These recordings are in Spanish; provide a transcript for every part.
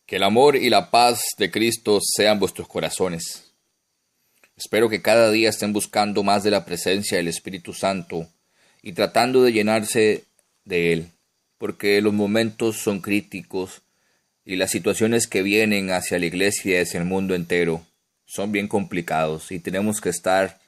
Que el amor y la paz de Cristo sean vuestros corazones. Espero que cada día estén buscando más de la presencia del Espíritu Santo y tratando de llenarse de Él, porque los momentos son críticos y las situaciones que vienen hacia la iglesia y hacia el mundo entero son bien complicados y tenemos que estar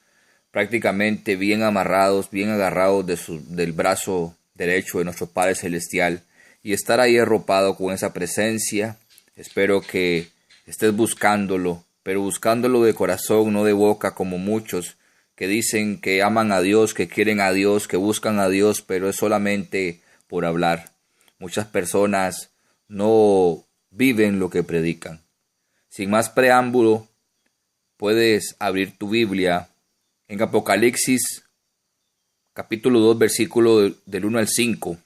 prácticamente bien amarrados, bien agarrados del brazo derecho de nuestro Padre Celestial y estar ahí arropado con esa presencia. Espero que estés buscándolo, pero buscándolo de corazón, no de boca como muchos que dicen que aman a Dios, que quieren a Dios, que buscan a Dios, pero es solamente por hablar. Muchas personas no viven lo que predican. Sin más preámbulo, puedes abrir tu Biblia en Apocalipsis capítulo 2, versículo del 1 al 5.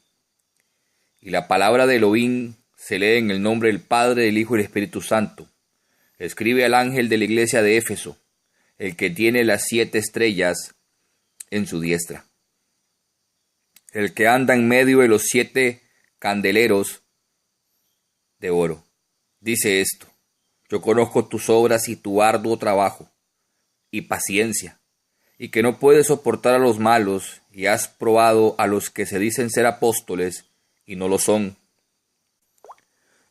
Y la palabra de Elohim se lee en el nombre del Padre, del Hijo y del Espíritu Santo. Escribe al ángel de la iglesia de Éfeso, el que tiene las 7 estrellas en su diestra, el que anda en medio de los 7 candeleros de oro. Dice esto: yo conozco tus obras y tu arduo trabajo y paciencia, y que no puedes soportar a los malos, y has probado a los que se dicen ser apóstoles y no lo son,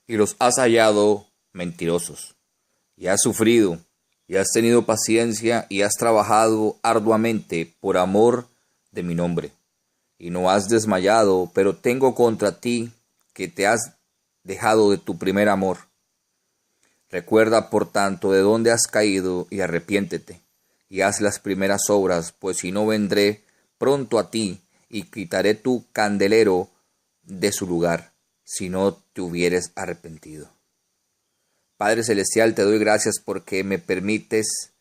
y los has hallado mentirosos, y has sufrido, y has tenido paciencia, y has trabajado arduamente por amor de mi nombre, y no has desmayado, pero tengo contra ti que te has dejado de tu primer amor. Recuerda, por tanto, de dónde has caído, y arrepiéntete, y haz las primeras obras, pues si no vendré pronto a ti, y quitaré tu candelero de su lugar, si no te hubieres arrepentido. Padre Celestial, te doy gracias porque me permites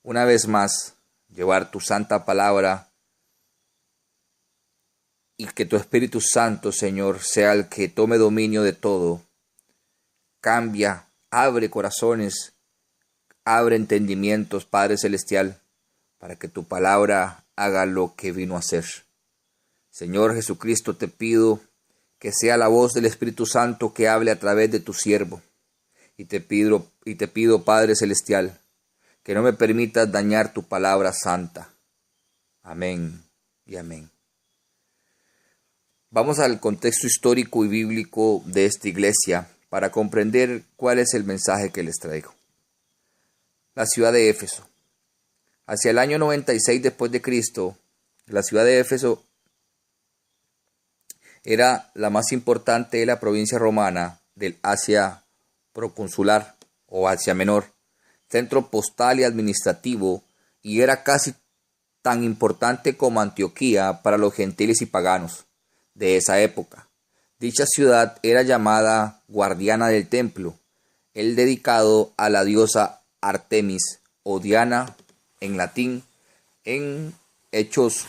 una vez más llevar tu santa palabra y que tu Espíritu Santo, Señor, sea el que tome dominio de todo. Cambia, abre corazones, abre entendimientos, Padre Celestial, para que tu palabra haga lo que vino a hacer. Señor Jesucristo, te pido que sea la voz del Espíritu Santo que hable a través de tu siervo. Y te pido, Padre Celestial, que no me permitas dañar tu palabra santa. Amén y amén. Vamos al contexto histórico y bíblico de esta iglesia para comprender cuál es el mensaje que les traigo. La ciudad de Éfeso. Hacia el año 96 después de Cristo, la ciudad de Éfeso era la más importante de la provincia romana del Asia proconsular o Asia Menor, centro postal y administrativo, y era casi tan importante como Antioquía para los gentiles y paganos de esa época. Dicha ciudad era llamada guardiana del templo, el dedicado a la diosa Artemis o Diana en latín, en Hechos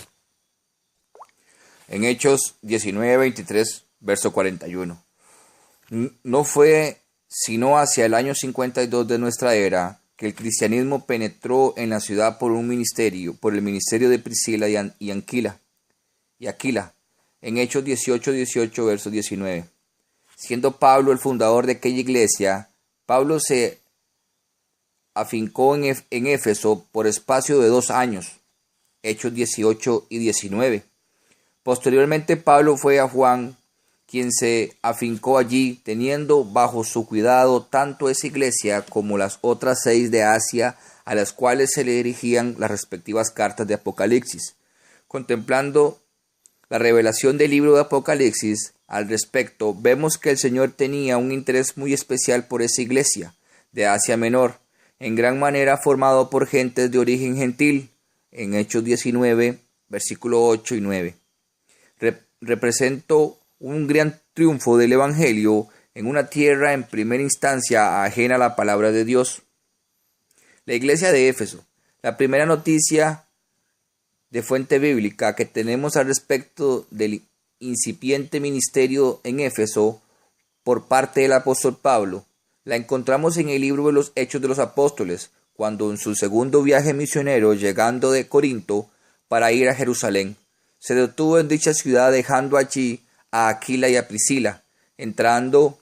19, 23, verso 41. No fue sino hacia el año 52 de nuestra era que el cristianismo penetró en la ciudad por el ministerio de Priscila y Aquila, en Hechos 18, verso 19. Siendo Pablo el fundador de aquella iglesia, Pablo se afincó en Éfeso por espacio de 2 años, Hechos 18 y 19. Posteriormente Pablo fue a Juan, quien se afincó allí, teniendo bajo su cuidado tanto esa iglesia como las otras 6 de Asia, a las cuales se le dirigían las respectivas cartas de Apocalipsis. Contemplando la revelación del libro de Apocalipsis al respecto, vemos que el Señor tenía un interés muy especial por esa iglesia de Asia Menor, en gran manera formado por gentes de origen gentil, en Hechos 19, versículo 8 y 9. Representó un gran triunfo del Evangelio en una tierra en primera instancia ajena a la palabra de Dios. La iglesia de Éfeso. La primera noticia de fuente bíblica que tenemos al respecto del incipiente ministerio en Éfeso por parte del apóstol Pablo, la encontramos en el libro de los Hechos de los Apóstoles, cuando en su segundo viaje misionero, llegando de Corinto para ir a Jerusalén, se detuvo en dicha ciudad, dejando allí a Aquila y a Priscila, entrando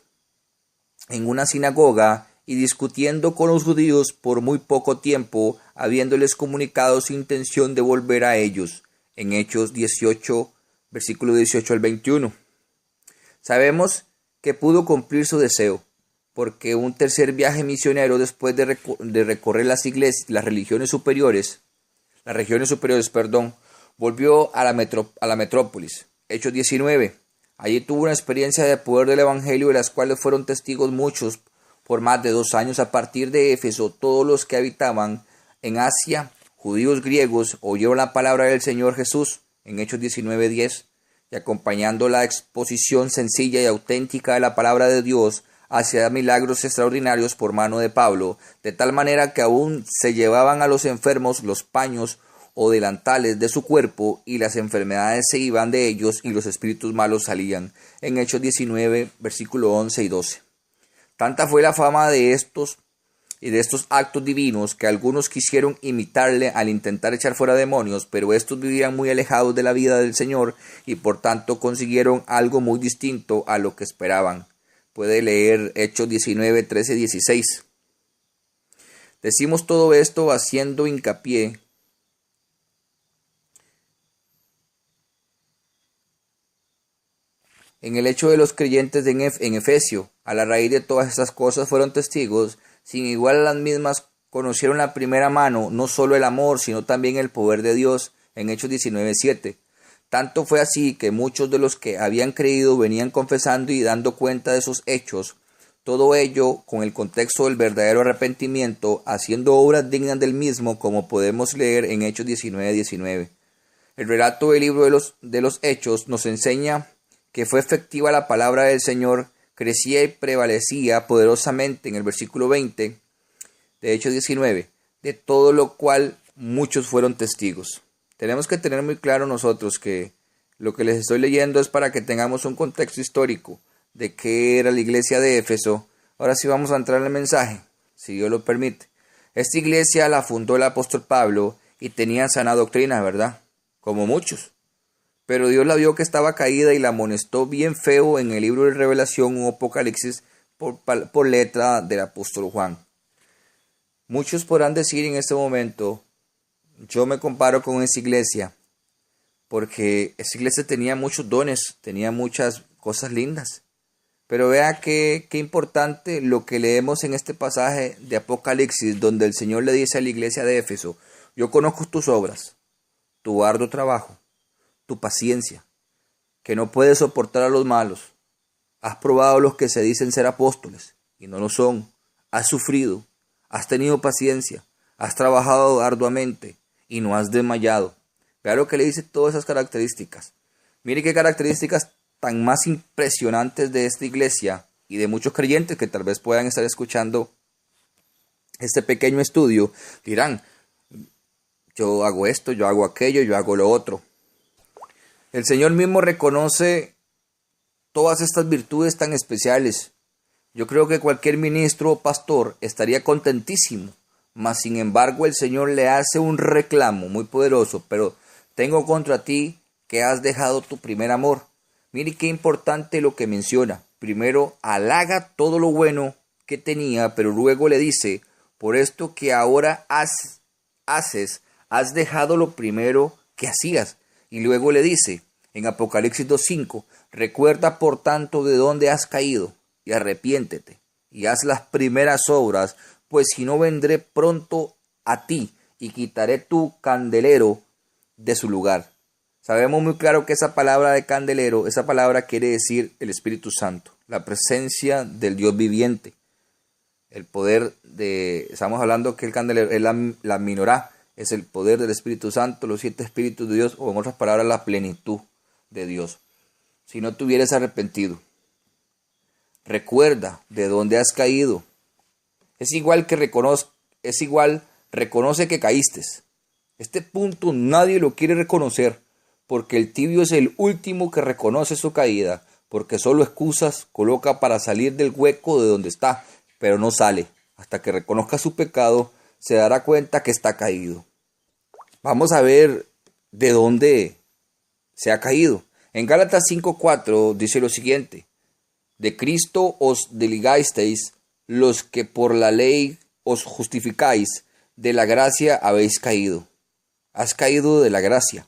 en una sinagoga y discutiendo con los judíos por muy poco tiempo, habiéndoles comunicado su intención de volver a ellos, en Hechos 18, versículo 18 al 21. Sabemos que pudo cumplir su deseo, porque un tercer viaje misionero después de recorrer las regiones superiores, volvió a la metrópolis. Hechos 19. Allí tuvo una experiencia de poder del Evangelio, de las cuales fueron testigos muchos por más de 2 años. A partir de Éfeso, todos los que habitaban en Asia, judíos griegos, oyeron la palabra del Señor Jesús, en Hechos 19:10, y acompañando la exposición sencilla y auténtica de la palabra de Dios, hacía milagros extraordinarios por mano de Pablo, de tal manera que aún se llevaban a los enfermos los paños o delantales de su cuerpo, y las enfermedades se iban de ellos, y los espíritus malos salían. En Hechos 19, versículo 11 y 12. Tanta fue la fama de estos actos divinos que algunos quisieron imitarle al intentar echar fuera demonios, pero estos vivían muy alejados de la vida del Señor y por tanto consiguieron algo muy distinto a lo que esperaban. Puede leer Hechos 19, 13, 16. Decimos todo esto haciendo hincapié en el hecho de los creyentes en Efesio. A la raíz de todas estas cosas fueron testigos, sin igual a las mismas conocieron a primera mano no solo el amor, sino también el poder de Dios, en Hechos 19:7. Tanto fue así que muchos de los que habían creído venían confesando y dando cuenta de sus hechos, todo ello con el contexto del verdadero arrepentimiento, haciendo obras dignas del mismo, como podemos leer en Hechos 19:19. El relato del libro de los Hechos nos enseña que fue efectiva la palabra del Señor, crecía y prevalecía poderosamente en el versículo 20 de Hechos 19, de todo lo cual muchos fueron testigos. Tenemos que tener muy claro nosotros que lo que les estoy leyendo es para que tengamos un contexto histórico de qué era la iglesia de Éfeso. Ahora sí vamos a entrar en el mensaje, si Dios lo permite. Esta iglesia la fundó el apóstol Pablo y tenía sana doctrina, ¿verdad? Como muchos. Pero Dios la vio que estaba caída y la amonestó bien feo en el libro de Revelación o Apocalipsis por letra del apóstol Juan. Muchos podrán decir en este momento, yo me comparo con esa iglesia, porque esa iglesia tenía muchos dones, tenía muchas cosas lindas. Pero vea qué importante lo que leemos en este pasaje de Apocalipsis, donde el Señor le dice a la iglesia de Éfeso, yo conozco tus obras, tu arduo trabajo, tu paciencia, que no puedes soportar a los malos. Has probado a los que se dicen ser apóstoles y no lo son. Has sufrido, has tenido paciencia, has trabajado arduamente y no has desmayado. Vea lo que le dice todas esas características. Mire qué características tan más impresionantes de esta iglesia y de muchos creyentes que tal vez puedan estar escuchando este pequeño estudio. Dirán, yo hago esto, yo hago aquello, yo hago lo otro. El Señor mismo reconoce todas estas virtudes tan especiales. Yo creo que cualquier ministro o pastor estaría contentísimo, mas sin embargo el Señor le hace un reclamo muy poderoso, pero tengo contra ti que has dejado tu primer amor. Mire qué importante lo que menciona. Primero halaga todo lo bueno que tenía, pero luego le dice, por esto que ahora haces, has dejado lo primero que hacías. Y luego le dice, en Apocalipsis 2:5, recuerda por tanto de dónde has caído, y arrepiéntete, y haz las primeras obras, pues si no vendré pronto a ti, y quitaré tu candelero de su lugar. Sabemos muy claro que esa palabra de candelero, esa palabra quiere decir el Espíritu Santo, la presencia del Dios viviente. El poder estamos hablando que el candelero es la menorá, es el poder del Espíritu Santo, los 7 Espíritus de Dios, o en otras palabras, la plenitud de Dios. Si no te hubieras arrepentido, recuerda de dónde has caído. Reconoce que caíste. Este punto nadie lo quiere reconocer, porque el tibio es el último que reconoce su caída, porque solo excusas coloca para salir del hueco de donde está, pero no sale. Hasta que reconozca su pecado, se dará cuenta que está caído. Vamos a ver de dónde se ha caído. En Gálatas 5:4 dice lo siguiente: De Cristo os desligasteis, los que por la ley os justificáis, de la gracia habéis caído. Has caído de la gracia.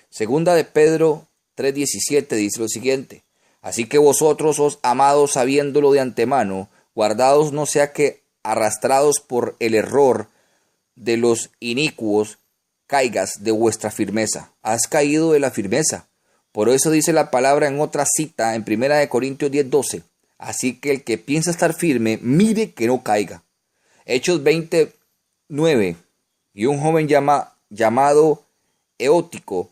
Segunda de Pedro 3:17 dice lo siguiente: así que vosotros, os amados, sabiéndolo de antemano, guardaos no sea que, arrastrados por el error de los inicuos, caigas de vuestra firmeza. Has caído de la firmeza. Por eso dice la palabra en otra cita, en 1 Corintios 10:12. Así que el que piensa estar firme, mire que no caiga. Hechos 20:9. Y un joven llamado Eótico,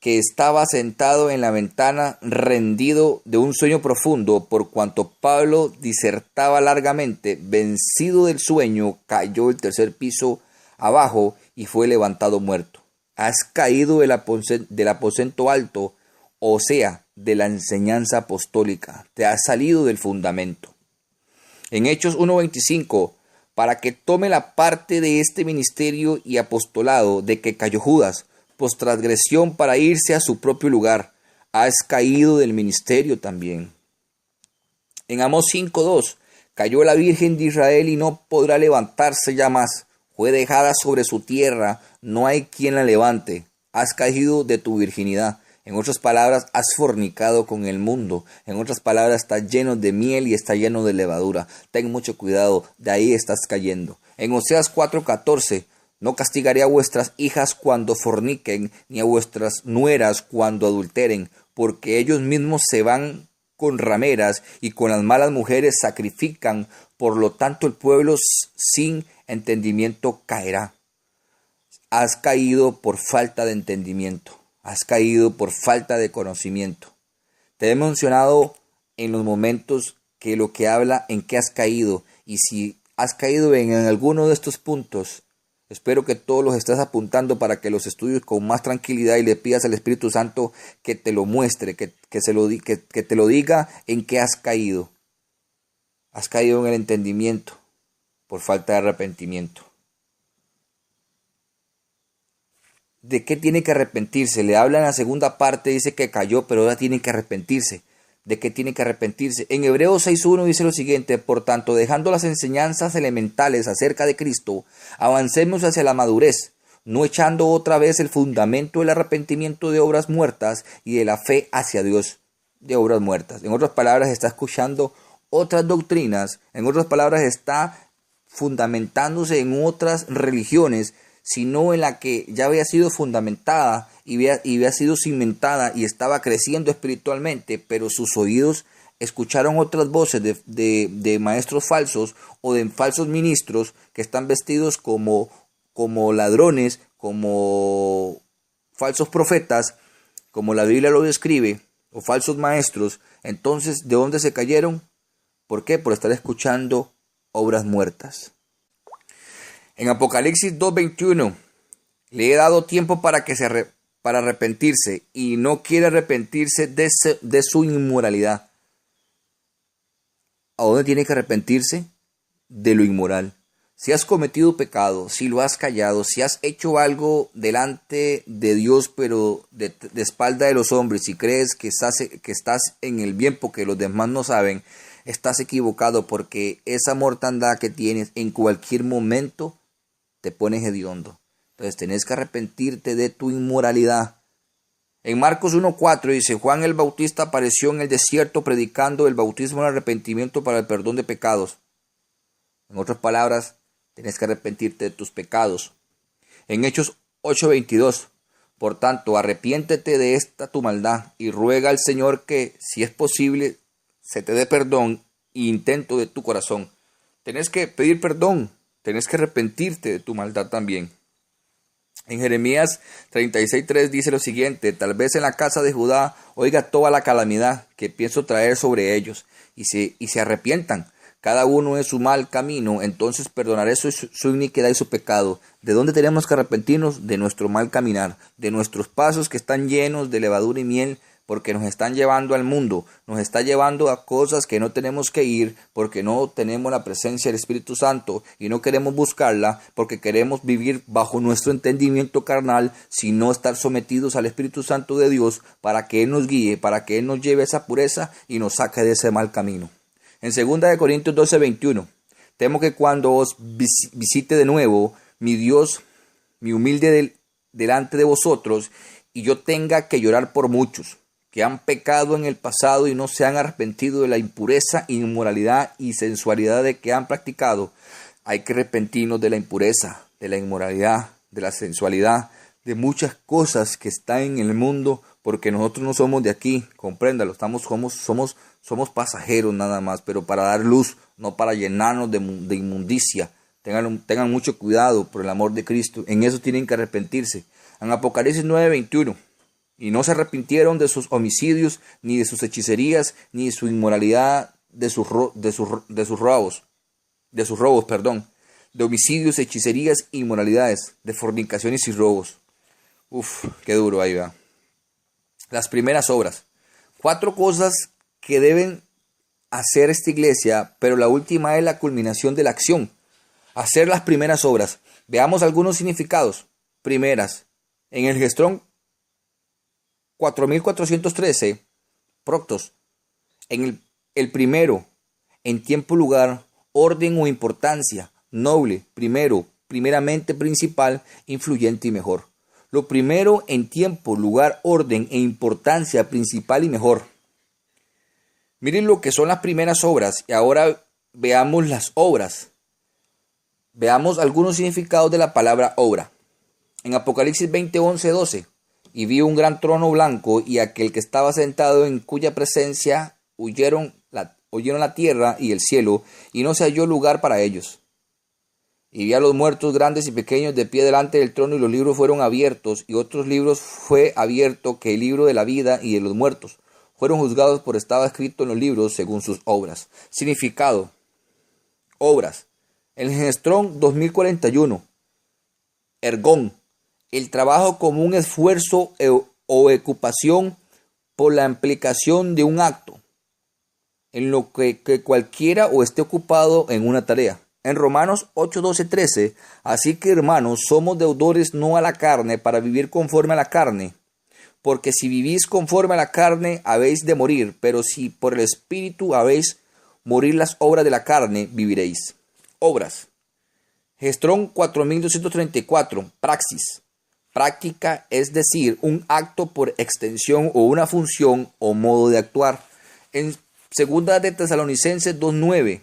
que estaba sentado en la ventana, rendido de un sueño profundo, por cuanto Pablo disertaba largamente, vencido del sueño, cayó del tercer piso abajo y fue levantado muerto. Has caído del aposento alto, o sea, de la enseñanza apostólica. Te has salido del fundamento. En Hechos 1:25, para que tome la parte de este ministerio y apostolado de que cayó Judas, pues transgresión para irse a su propio lugar. Has caído del ministerio también. En Amós 5:2, cayó la Virgen de Israel y no podrá levantarse ya más. Fue dejada sobre su tierra, no hay quien la levante. Has caído de tu virginidad. En otras palabras, has fornicado con el mundo. En otras palabras, estás lleno de miel y está lleno de levadura. Ten mucho cuidado, de ahí estás cayendo. En Oseas 4:14, no castigaré a vuestras hijas cuando forniquen, ni a vuestras nueras cuando adulteren, porque ellos mismos se van con rameras y con las malas mujeres sacrifican. Por lo tanto, el pueblo sin entendimiento caerá. Has caído por falta de entendimiento. Has caído por falta de conocimiento. Te he mencionado en los momentos que lo que habla en qué has caído. Y si has caído en alguno de estos puntos, espero que todos los estés apuntando para que los estudies con más tranquilidad y le pidas al Espíritu Santo que te lo muestre, que te lo diga en qué has caído. Has caído en el entendimiento por falta de arrepentimiento. ¿De qué tiene que arrepentirse? Le habla en la segunda parte, dice que cayó, pero ahora tiene que arrepentirse. ¿De qué tiene que arrepentirse? En Hebreos 6:1 dice lo siguiente: por tanto, dejando las enseñanzas elementales acerca de Cristo, avancemos hacia la madurez, no echando otra vez el fundamento del arrepentimiento de obras muertas y de la fe hacia Dios de obras muertas. En otras palabras, está escuchando otras doctrinas, en otras palabras, está fundamentándose en otras religiones, sino en la que ya había sido fundamentada y había sido cimentada y estaba creciendo espiritualmente, pero sus oídos escucharon otras voces de maestros falsos o de falsos ministros que están vestidos como ladrones, como falsos profetas, como la Biblia lo describe, o falsos maestros. Entonces, ¿de dónde se cayeron? ¿Por qué? Por estar escuchando obras muertas. En Apocalipsis 2:21, le he dado tiempo para arrepentirse, y no quiere arrepentirse de su inmoralidad. ¿A dónde tiene que arrepentirse? De lo inmoral. Si has cometido pecado, si lo has callado, si has hecho algo delante de Dios, pero de espalda de los hombres, y crees que estás en el bien porque los demás no saben, estás equivocado, porque esa mortandad que tienes en cualquier momento te pones hediondo. Entonces tenés que arrepentirte de tu inmoralidad. En Marcos 1:4 dice: Juan el Bautista apareció en el desierto predicando el bautismo del arrepentimiento para el perdón de pecados. En otras palabras, tenés que arrepentirte de tus pecados. En Hechos 8:22, por tanto, arrepiéntete de esta tu maldad y ruega al Señor que, si es posible, se te dé perdón e intento de tu corazón. Tenés que pedir perdón. Tenés que arrepentirte de tu maldad también. En Jeremías 36:3 dice lo siguiente: tal vez en la casa de Judá oiga toda la calamidad que pienso traer sobre ellos, y se arrepientan, cada uno en su mal camino, entonces perdonaré su iniquidad y su pecado. ¿De dónde tenemos que arrepentirnos? De nuestro mal caminar, de nuestros pasos que están llenos de levadura y miel, porque nos están llevando al mundo, nos está llevando a cosas que no tenemos que ir, porque no tenemos la presencia del Espíritu Santo y no queremos buscarla, porque queremos vivir bajo nuestro entendimiento carnal, sino estar sometidos al Espíritu Santo de Dios para que Él nos guíe, para que Él nos lleve a esa pureza y nos saque de ese mal camino. En 2 Corintios 12:21, temo que cuando os visite de nuevo, mi Dios, mi humilde delante de vosotros, y yo tenga que llorar por muchos que han pecado en el pasado y no se han arrepentido de la impureza, inmoralidad y sensualidad de que han practicado. Hay que arrepentirnos de la impureza, de la inmoralidad, de la sensualidad, de muchas cosas que están en el mundo, porque nosotros no somos de aquí, compréndalo, somos pasajeros nada más, pero para dar luz, no para llenarnos de inmundicia. Tengan mucho cuidado por el amor de Cristo, en eso tienen que arrepentirse. En Apocalipsis 9:21, y no se arrepintieron de sus homicidios, ni de sus hechicerías, ni de su inmoralidad, de sus robos, de homicidios, hechicerías, inmoralidades, de fornicaciones y robos. Qué duro ahí va. Las primeras obras. 4 cosas que deben hacer esta iglesia, pero la última es la culminación de la acción. Hacer las primeras obras. Veamos algunos significados. Primeras. En el Gestrón 4413, proctos. En el primero, en tiempo, lugar, orden o importancia, noble, primero, primeramente, principal, influyente y mejor. Lo primero en tiempo, lugar, orden e importancia, principal y mejor. Miren lo que son las primeras obras y ahora veamos las obras. Veamos algunos significados de la palabra obra. En Apocalipsis 20:11-12, y vi un gran trono blanco y aquel que estaba sentado, en cuya presencia oyeron la tierra y el cielo, y no se halló lugar para ellos. Y vi a los muertos grandes y pequeños de pie delante del trono, y los libros fueron abiertos, y otros libros fue abierto, que el libro de la vida y de los muertos. Fueron juzgados por estaba escrito en los libros según sus obras. Significado. Obras. El Gestrón 2041. Ergón. El trabajo como un esfuerzo o ocupación por la implicación de un acto, en lo que cualquiera o esté ocupado en una tarea. En Romanos 8:12-13, así que hermanos, somos deudores no a la carne para vivir conforme a la carne, porque si vivís conforme a la carne habéis de morir, pero si por el Espíritu habéis morir las obras de la carne, viviréis. Obras. Gestrón 4234, praxis. Práctica, es decir, un acto por extensión o una función o modo de actuar. En 2 de Tesalonicenses 2:9,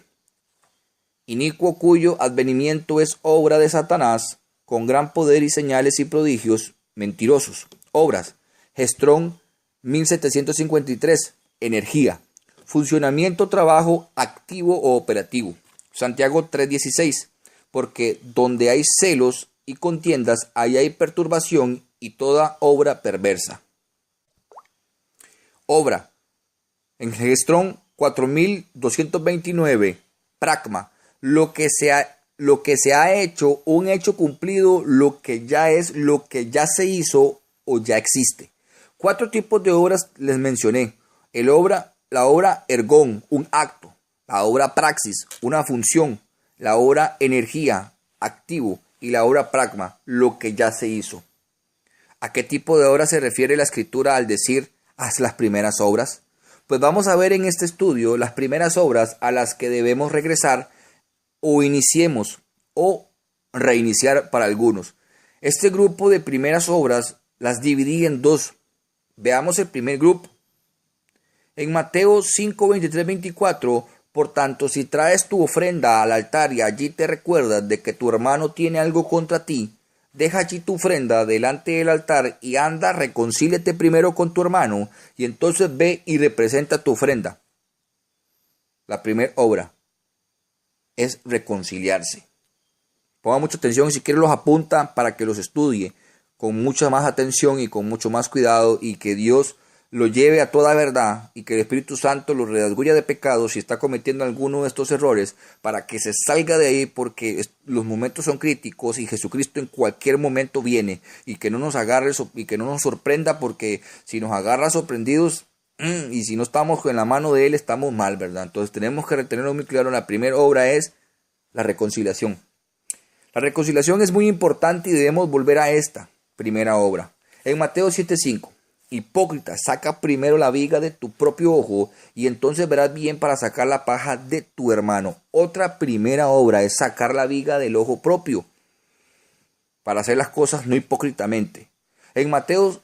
inicuo cuyo advenimiento es obra de Satanás, con gran poder y señales y prodigios mentirosos. Obras. Gestrón 1753, energía. Funcionamiento, trabajo activo o operativo. Santiago 3:16, porque donde hay celos y contiendas, ahí hay perturbación y toda obra perversa. Obra. En Gestrón 4229, pragma, lo que se ha hecho, un hecho cumplido, lo que ya es, lo que ya se hizo o ya existe. 4 tipos de obras les mencioné. La obra ergón, un acto. La obra praxis, una función. La obra energía, activo. Y la obra pragma, lo que ya se hizo. ¿A qué tipo de obra se refiere la Escritura al decir haz las primeras obras? Pues vamos a ver en este estudio las primeras obras a las que debemos regresar o iniciemos o reiniciar para algunos. Este grupo de primeras obras las dividí en 2. Veamos el primer grupo. En Mateo 5:23-24, por tanto, si traes tu ofrenda al altar y allí te recuerdas de que tu hermano tiene algo contra ti, deja allí tu ofrenda delante del altar y anda, reconcíliate primero con tu hermano y entonces ve y representa tu ofrenda. La primera obra es reconciliarse. Ponga mucha atención y si quiere los apunta para que los estudie con mucha más atención y con mucho más cuidado y que Dios lo lleve a toda verdad y que el Espíritu Santo lo redarguya de pecados si está cometiendo alguno de estos errores, para que se salga de ahí, porque los momentos son críticos y Jesucristo en cualquier momento viene, y que no nos agarre y que no nos sorprenda, porque si nos agarra sorprendidos y si no estamos en la mano de Él, estamos mal, ¿verdad? Entonces tenemos que retenerlo muy claro. La primera obra es la reconciliación. La reconciliación es muy importante y debemos volver a esta primera obra. En Mateo 7:5. Hipócrita, saca primero la viga de tu propio ojo y entonces verás bien para sacar la paja de tu hermano. Otra primera obra es sacar la viga del ojo propio para hacer las cosas no hipócritamente. En Mateo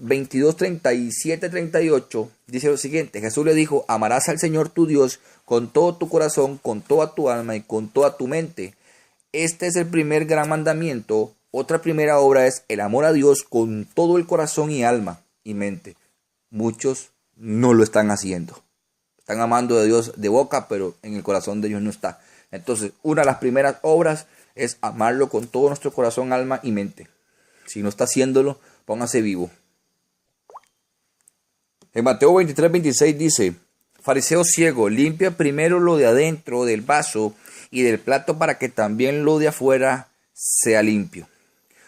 22, 37, 38 dice lo siguiente: Jesús le dijo, amarás al Señor tu Dios con todo tu corazón, con toda tu alma y con toda tu mente. Este es el primer gran mandamiento. Otra primera obra es el amor a Dios con todo el corazón y alma y mente. Muchos no lo están haciendo. Están amando a Dios de boca, pero en el corazón de ellos no está. Entonces, una de las primeras obras es amarlo con todo nuestro corazón, alma y mente. Si no está haciéndolo, póngase vivo. En Mateo 23, 26 dice: Fariseo ciego, limpia primero lo de adentro del vaso y del plato para que también lo de afuera sea limpio.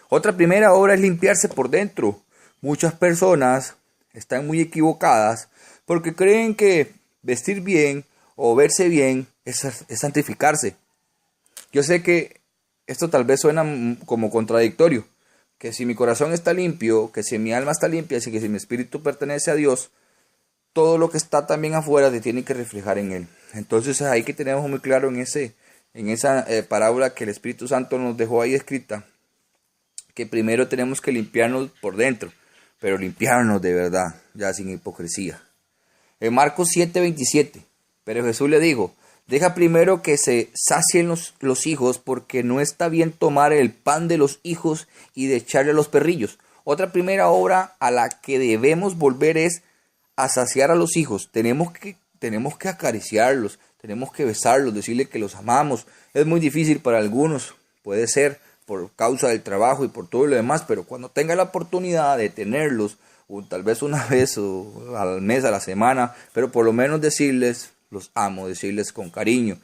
Otra primera obra es limpiarse por dentro. Muchas personas están muy equivocadas porque creen que vestir bien o verse bien es santificarse. Yo sé que esto tal vez suena como contradictorio, que si mi corazón está limpio, que si mi alma está limpia, que si mi espíritu pertenece a Dios, todo lo que está también afuera se tiene que reflejar en Él. Entonces ahí que tenemos muy claro en esa parábola que el Espíritu Santo nos dejó ahí escrita, que primero tenemos que limpiarnos por dentro, pero limpiarnos de verdad, ya sin hipocresía. En Marcos 7:27, pero Jesús le dijo, deja primero que se sacien los hijos, porque no está bien tomar el pan de los hijos y de echarle a los perrillos. Otra primera obra a la que debemos volver es a saciar a los hijos. Tenemos que acariciarlos, tenemos que besarlos, decirle que los amamos. Es muy difícil para algunos, puede ser por causa del trabajo y por todo lo demás, pero cuando tenga la oportunidad de tenerlos, o tal vez una vez o al mes, a la semana, pero por lo menos decirles, los amo, decirles con cariño,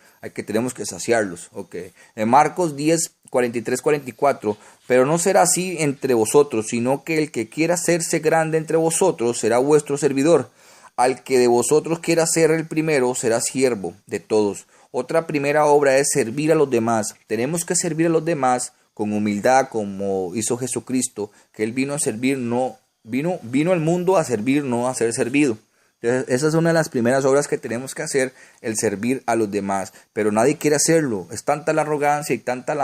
tenemos que saciarlos. Okay. En Marcos 10, 43, 44, pero no será así entre vosotros, sino que el que quiera hacerse grande entre vosotros será vuestro servidor. Al que de vosotros quiera ser el primero será siervo de todos. Otra primera obra es servir a los demás. Tenemos que servir a los demás con humildad, como hizo Jesucristo, que Él vino a servir, vino al mundo a servir, no a ser servido. Entonces, esa es una de las primeras obras que tenemos que hacer, el servir a los demás, pero nadie quiere hacerlo. Es tanta la arrogancia y tanta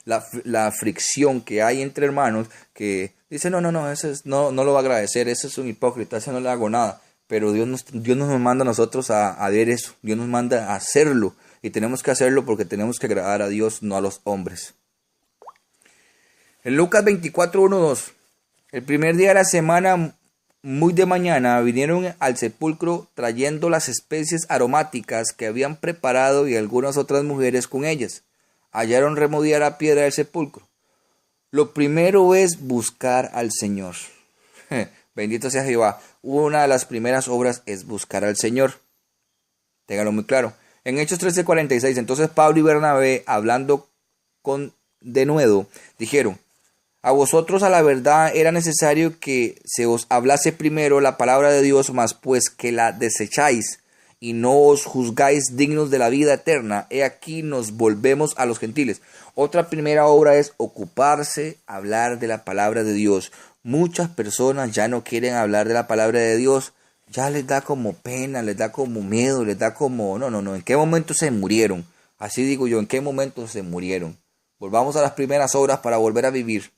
la fricción que hay entre hermanos que dice, no, ese no lo va a agradecer, ese es un hipócrita, ese no le hago nada. Pero Dios nos manda a nosotros a ver eso, Dios nos manda a hacerlo, y tenemos que hacerlo porque tenemos que agradar a Dios, no a los hombres. En Lucas 24, 1, 2, el primer día de la semana, muy de mañana, vinieron al sepulcro trayendo las especies aromáticas que habían preparado y algunas otras mujeres con ellas. Hallaron remover la piedra del sepulcro. Lo primero es buscar al Señor. Bendito sea Jehová. Una de las primeras obras es buscar al Señor. Ténganlo muy claro. En Hechos 13:46, entonces Pablo y Bernabé, hablando con denuedo, dijeron, a vosotros a la verdad era necesario que se os hablase primero la palabra de Dios, mas pues que la desecháis y no os juzgáis dignos de la vida eterna, he aquí nos volvemos a los gentiles. Otra primera obra es ocuparse, hablar de la palabra de Dios. Muchas personas ya no quieren hablar de la palabra de Dios, ya les da como pena, les da como miedo, les da como, no, ¿en qué momento se murieron? Así digo yo, ¿en qué momento se murieron? Volvamos a las primeras obras para volver a vivir.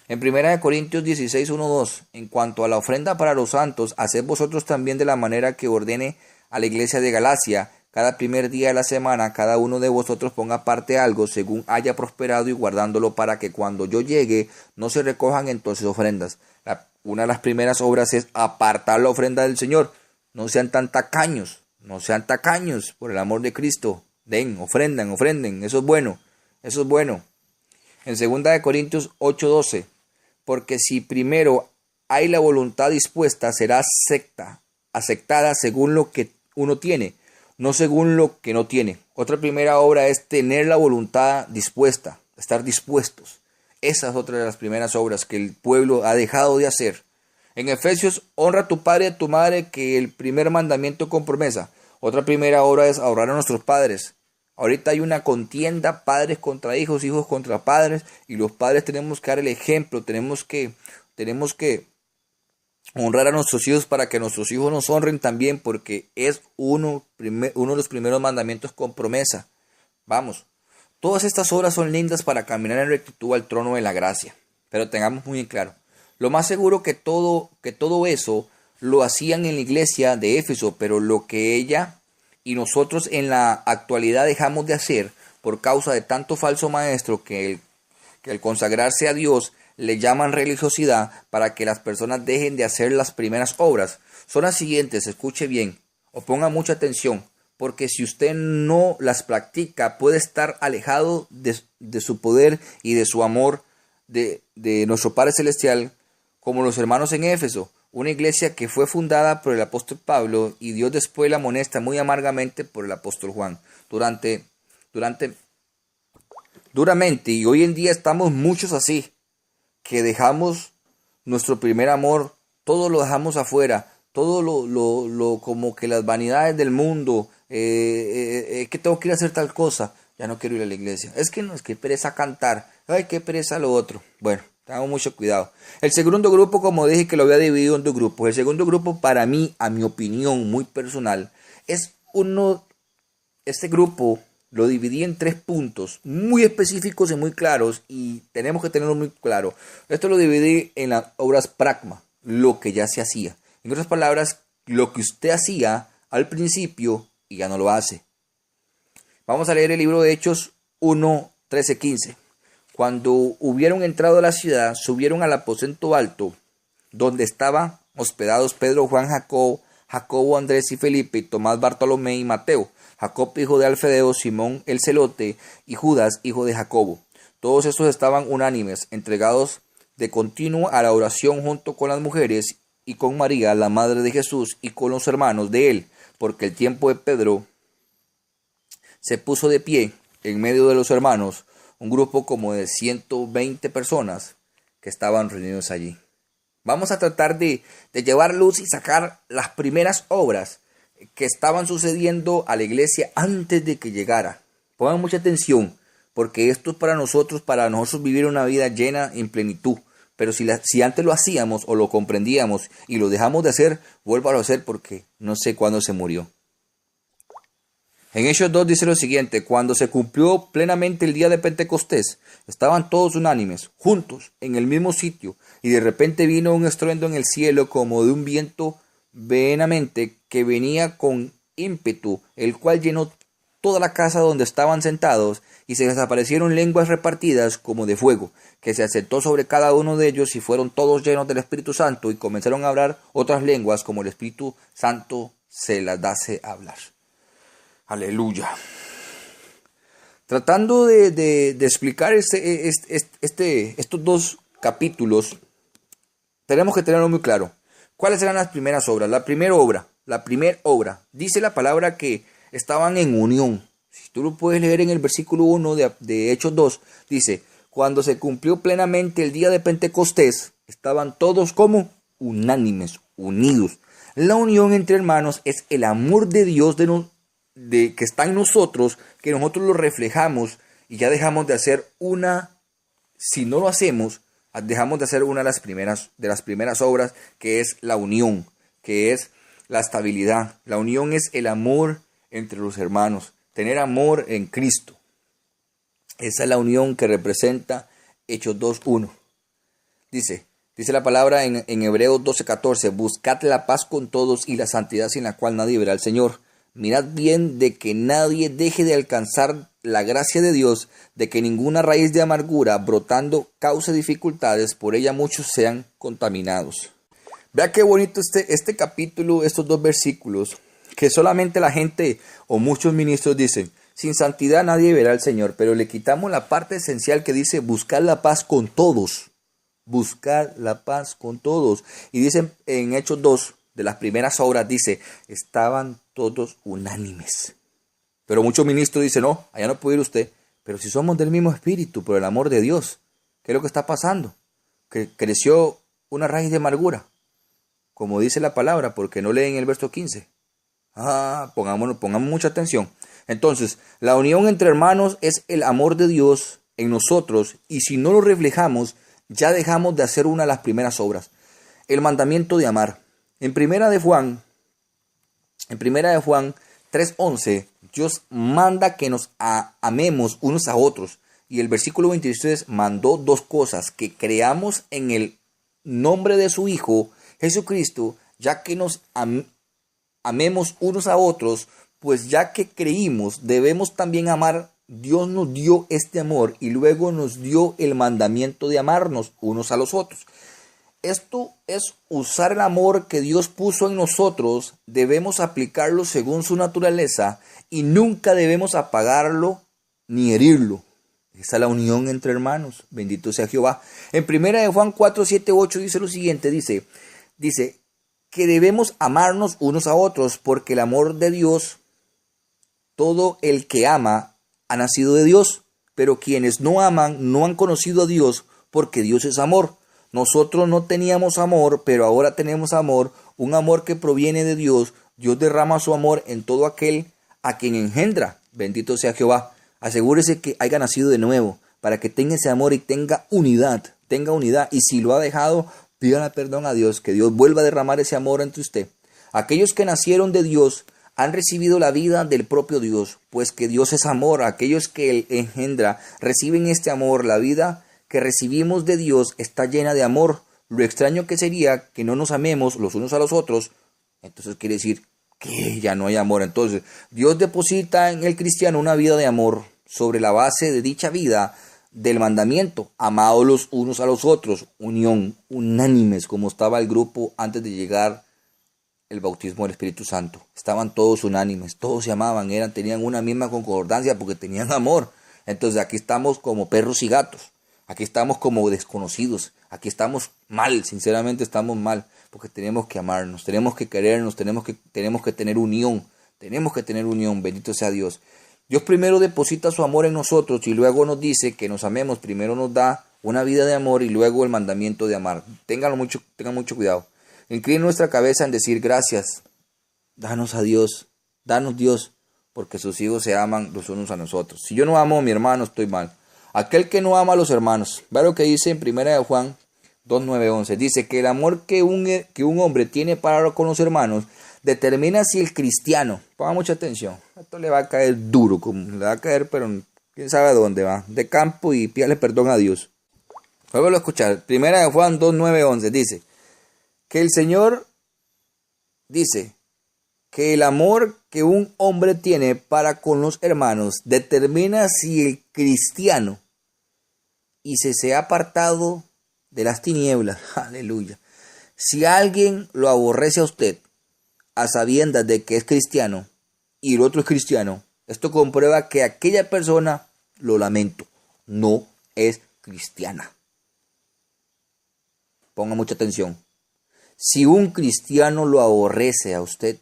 En 1 Corintios 16, 1, 2, en cuanto a la ofrenda para los santos, haced vosotros también de la manera que ordene a la iglesia de Galacia. Cada primer día de la semana, cada uno de vosotros ponga aparte algo, según haya prosperado, y guardándolo para que cuando yo llegue no se recojan entonces ofrendas. Una de las primeras obras es apartar la ofrenda del Señor. No sean tan tacaños, por el amor de Cristo. Ofrenden, eso es bueno. En 2 Corintios 8:12, porque si primero hay la voluntad dispuesta, será aceptada según lo que uno tiene, no según lo que no tiene. Otra primera obra es tener la voluntad dispuesta, estar dispuestos. Esa es otra de las primeras obras que el pueblo ha dejado de hacer. En Efesios, honra a tu padre y a tu madre, que el primer mandamiento con promesa. Otra primera obra es honrar a nuestros padres. Ahorita hay una contienda, padres contra hijos, hijos contra padres, y los padres tenemos que dar el ejemplo, tenemos que honrar a nuestros hijos para que nuestros hijos nos honren también, porque es uno de los primeros mandamientos con promesa. Vamos, todas estas obras son lindas para caminar en rectitud al trono de la gracia, pero tengamos muy en claro, lo más seguro que todo eso lo hacían en la iglesia de Éfeso, pero lo que ella y nosotros en la actualidad dejamos de hacer por causa de tanto falso maestro que al consagrarse a Dios le llaman religiosidad para que las personas dejen de hacer las primeras obras, son las siguientes, escuche bien o ponga mucha atención, porque si usted no las practica puede estar alejado de su poder y de su amor de nuestro Padre Celestial, como los hermanos en Éfeso, una iglesia que fue fundada por el apóstol Pablo y Dios después la amonesta muy amargamente por el apóstol Juan duramente, y hoy en día estamos muchos así, que dejamos nuestro primer amor, todo lo dejamos afuera, todo lo como que las vanidades del mundo, que tengo que ir a hacer tal cosa, ya no quiero ir a la iglesia, es que pereza cantar, ay, qué pereza lo otro. Bueno, tengamos mucho cuidado. El segundo grupo, como dije que lo había dividido en dos grupos, el segundo grupo para mí, a mi opinión muy personal, este grupo lo dividí en 3 puntos muy específicos y muy claros, y tenemos que tenerlo muy claro. Esto lo dividí en las obras pragma, lo que ya se hacía. En otras palabras, lo que usted hacía al principio y ya no lo hace. Vamos a leer el libro de Hechos 1, 13, 15. Cuando hubieron entrado a la ciudad, subieron al aposento alto, donde estaban hospedados Pedro, Juan, Jacobo, Andrés y Felipe, Tomás, Bartolomé y Mateo, Jacob, hijo de Alfeo, Simón el celote, y Judas, hijo de Jacobo. Todos estos estaban unánimes, entregados de continuo a la oración junto con las mujeres y con María, la madre de Jesús, y con los hermanos de él, porque el tiempo de Pedro se puso de pie en medio de los hermanos, un grupo como de 120 personas que estaban reunidos allí. Vamos a tratar de llevar luz y sacar las primeras obras que estaban sucediendo a la iglesia antes de que llegara. Pongan mucha atención, porque esto es para nosotros vivir una vida llena en plenitud. Pero si antes lo hacíamos o lo comprendíamos y lo dejamos de hacer, vuélvalo a hacer, porque no sé cuándo se murió. En Hechos 2 dice lo siguiente: cuando se cumplió plenamente el día de Pentecostés, estaban todos unánimes, juntos, en el mismo sitio, y de repente vino un estruendo en el cielo como de un viento vehemente que venía con ímpetu, el cual llenó toda la casa donde estaban sentados, y se les aparecieron lenguas repartidas como de fuego, que se asentó sobre cada uno de ellos, y fueron todos llenos del Espíritu Santo, y comenzaron a hablar otras lenguas como el Espíritu Santo se las dase a hablar. Aleluya. Tratando de explicar estos 2 capítulos, tenemos que tenerlo muy claro. ¿Cuáles eran las primeras obras? La primera obra, dice la palabra que estaban en unión. Si tú lo puedes leer en el versículo 1 de Hechos 2, dice: cuando se cumplió plenamente el día de Pentecostés, estaban todos como unánimes, unidos. La unión entre hermanos es el amor de Dios que está en nosotros, que nosotros lo reflejamos, y ya dejamos de hacer si no lo hacemos, dejamos de hacer una de las primeras obras, que es la unión, que es la estabilidad. La unión es el amor entre los hermanos, tener amor en Cristo. Esa es la unión que representa Hechos 2:1. Dice la palabra en Hebreos 12:14: buscad la paz con todos y la santidad, sin la cual nadie verá al Señor. Mirad bien de que nadie deje de alcanzar la gracia de Dios, de que ninguna raíz de amargura brotando cause dificultades, por ella muchos sean contaminados. Vea qué bonito este capítulo, estos 2 versículos, que solamente la gente o muchos ministros dicen: sin santidad nadie verá al Señor, pero le quitamos la parte esencial que dice: buscar la paz con todos. buscar la paz con todos. Y dicen en Hechos 2, de las primeras obras, dice, estaban todos unánimes. Pero muchos ministros dicen, no, allá no puede ir usted. Pero si somos del mismo espíritu, por el amor de Dios, ¿qué es lo que está pasando? Que creció una raíz de amargura, como dice la palabra, porque no leen el verso 15. Pongamos mucha atención. Entonces, la unión entre hermanos es el amor de Dios en nosotros, y si no lo reflejamos, ya dejamos de hacer una de las primeras obras. El mandamiento de amar. En primera de Juan 3:11, Dios manda que nos amemos unos a otros. Y el versículo 23 mandó dos cosas: que creamos en el nombre de su Hijo, Jesucristo, ya que nos amemos unos a otros, pues ya que creímos, debemos también amar. Dios nos dio este amor y luego nos dio el mandamiento de amarnos unos a los otros. Esto es usar el amor que Dios puso en nosotros, debemos aplicarlo según su naturaleza y nunca debemos apagarlo ni herirlo. Esa es la unión entre hermanos, bendito sea Jehová. En 1 Juan 4, 7, 8 dice lo siguiente, dice que debemos amarnos unos a otros, porque el amor de Dios, todo el que ama ha nacido de Dios, pero quienes no aman no han conocido a Dios, porque Dios es amor. Nosotros no teníamos amor, pero ahora tenemos amor, un amor que proviene de Dios. Dios derrama su amor en todo aquel a quien engendra. Bendito sea Jehová. Asegúrese que haya nacido de nuevo, para que tenga ese amor y tenga unidad. Y si lo ha dejado, pídale perdón a Dios, que Dios vuelva a derramar ese amor entre usted. Aquellos que nacieron de Dios han recibido la vida del propio Dios, pues que Dios es amor. Aquellos que Él engendra reciben este amor. La vida que recibimos de Dios está llena de amor. Lo extraño que sería que no nos amemos los unos a los otros. Entonces quiere decir que ya no hay amor. Entonces Dios deposita en el cristiano una vida de amor sobre la base de dicha vida del mandamiento: amados los unos a los otros, unión, unánimes, como estaba el grupo antes de llegar el bautismo del Espíritu Santo. Estaban todos unánimes, todos se amaban, tenían una misma concordancia porque tenían amor. Entonces aquí estamos como perros y gatos, aquí estamos como desconocidos, aquí estamos mal, sinceramente estamos mal, porque tenemos que amarnos, tenemos que querernos, tenemos que tener unión, bendito sea Dios. Dios primero deposita su amor en nosotros y luego nos dice que nos amemos. Primero nos da una vida de amor y luego el mandamiento de amar. Tengan mucho cuidado. Incline nuestra cabeza en decir gracias. Danos Dios, porque sus hijos se aman los unos a nosotros. Si yo no amo a mi hermano, estoy mal. Aquel que no ama a los hermanos, vea lo que dice en 1 Juan 2, 9, 11. Dice que el amor que un hombre tiene para con los hermanos determina si el cristiano, ponga mucha atención, esto le va a caer duro, le va a caer, pero quién sabe dónde va, de campo, y pídale perdón a Dios. Vuelvo a escuchar, 1 Juan 2, 9, 11, dice que el Señor dice que el amor que un hombre tiene para con los hermanos determina si el cristiano se ha apartado de las tinieblas. Aleluya. Si alguien lo aborrece a usted a sabiendas de que es cristiano y el otro es cristiano, esto comprueba que aquella persona, lo lamento, no es cristiana. Ponga mucha atención. Si un cristiano lo aborrece a usted,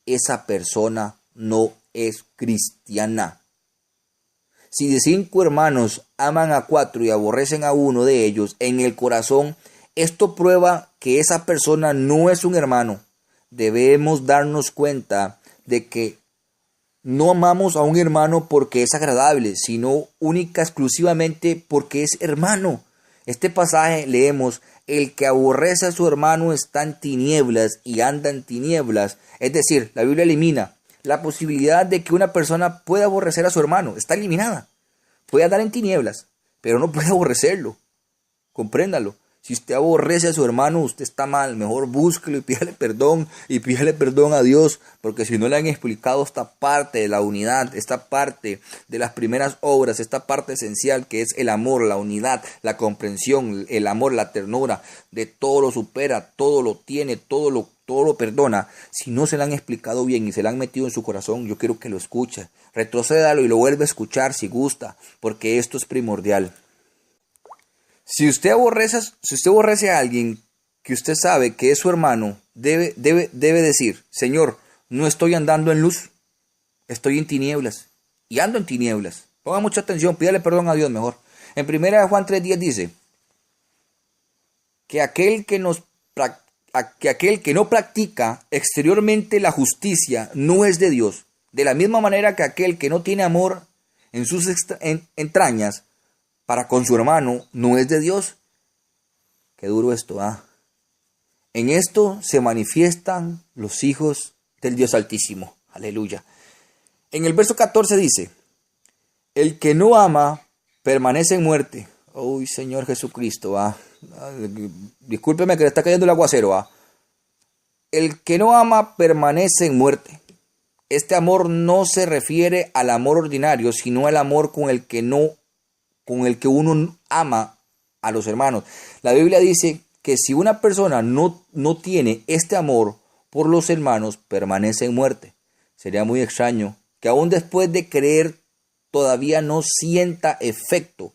esa persona no es cristiana. Si de 5 hermanos aman a 4 y aborrecen a uno de ellos en el corazón, esto prueba que esa persona no es un hermano. Debemos darnos cuenta de que no amamos a un hermano porque es agradable, sino exclusivamente porque es hermano. Este pasaje leemos: el que aborrece a su hermano está en tinieblas y anda en tinieblas. Es decir, la Biblia elimina la posibilidad de que una persona pueda aborrecer a su hermano. Está eliminada. Puede andar en tinieblas, pero no puede aborrecerlo. Compréndalo. Si usted aborrece a su hermano, usted está mal. Mejor búsquelo y pídale perdón a Dios, porque si no le han explicado esta parte de la unidad, esta parte de las primeras obras, esta parte esencial que es el amor, la unidad, la comprensión, el amor, la ternura, de todo lo supera, todo lo tiene, todo lo perdona. Si no se le han explicado bien y se le han metido en su corazón, yo quiero que lo escuche. Retrocédalo y lo vuelve a escuchar si gusta, porque esto es primordial. Si usted aborrece a alguien que usted sabe que es su hermano, debe decir: Señor, no estoy andando en luz, estoy en tinieblas, y ando en tinieblas. Ponga mucha atención, pídale perdón a Dios mejor. En 1 Juan 3:10 dice que aquel que no practica exteriormente la justicia no es de Dios. De la misma manera que aquel que no tiene amor en sus entrañas para con su hermano no es de Dios. Qué duro esto, ¿ah? En esto se manifiestan los hijos del Dios Altísimo. Aleluya. En el verso 14 dice: el que no ama permanece en muerte. Uy, Señor Jesucristo, ¿ah? Discúlpeme que le está cayendo el aguacero, ¿ah? El que no ama permanece en muerte. Este amor no se refiere al amor ordinario, sino al amor con el que uno ama a los hermanos. La Biblia dice que si una persona no tiene este amor por los hermanos, permanece en muerte. Sería muy extraño que aún después de creer todavía no sienta efecto,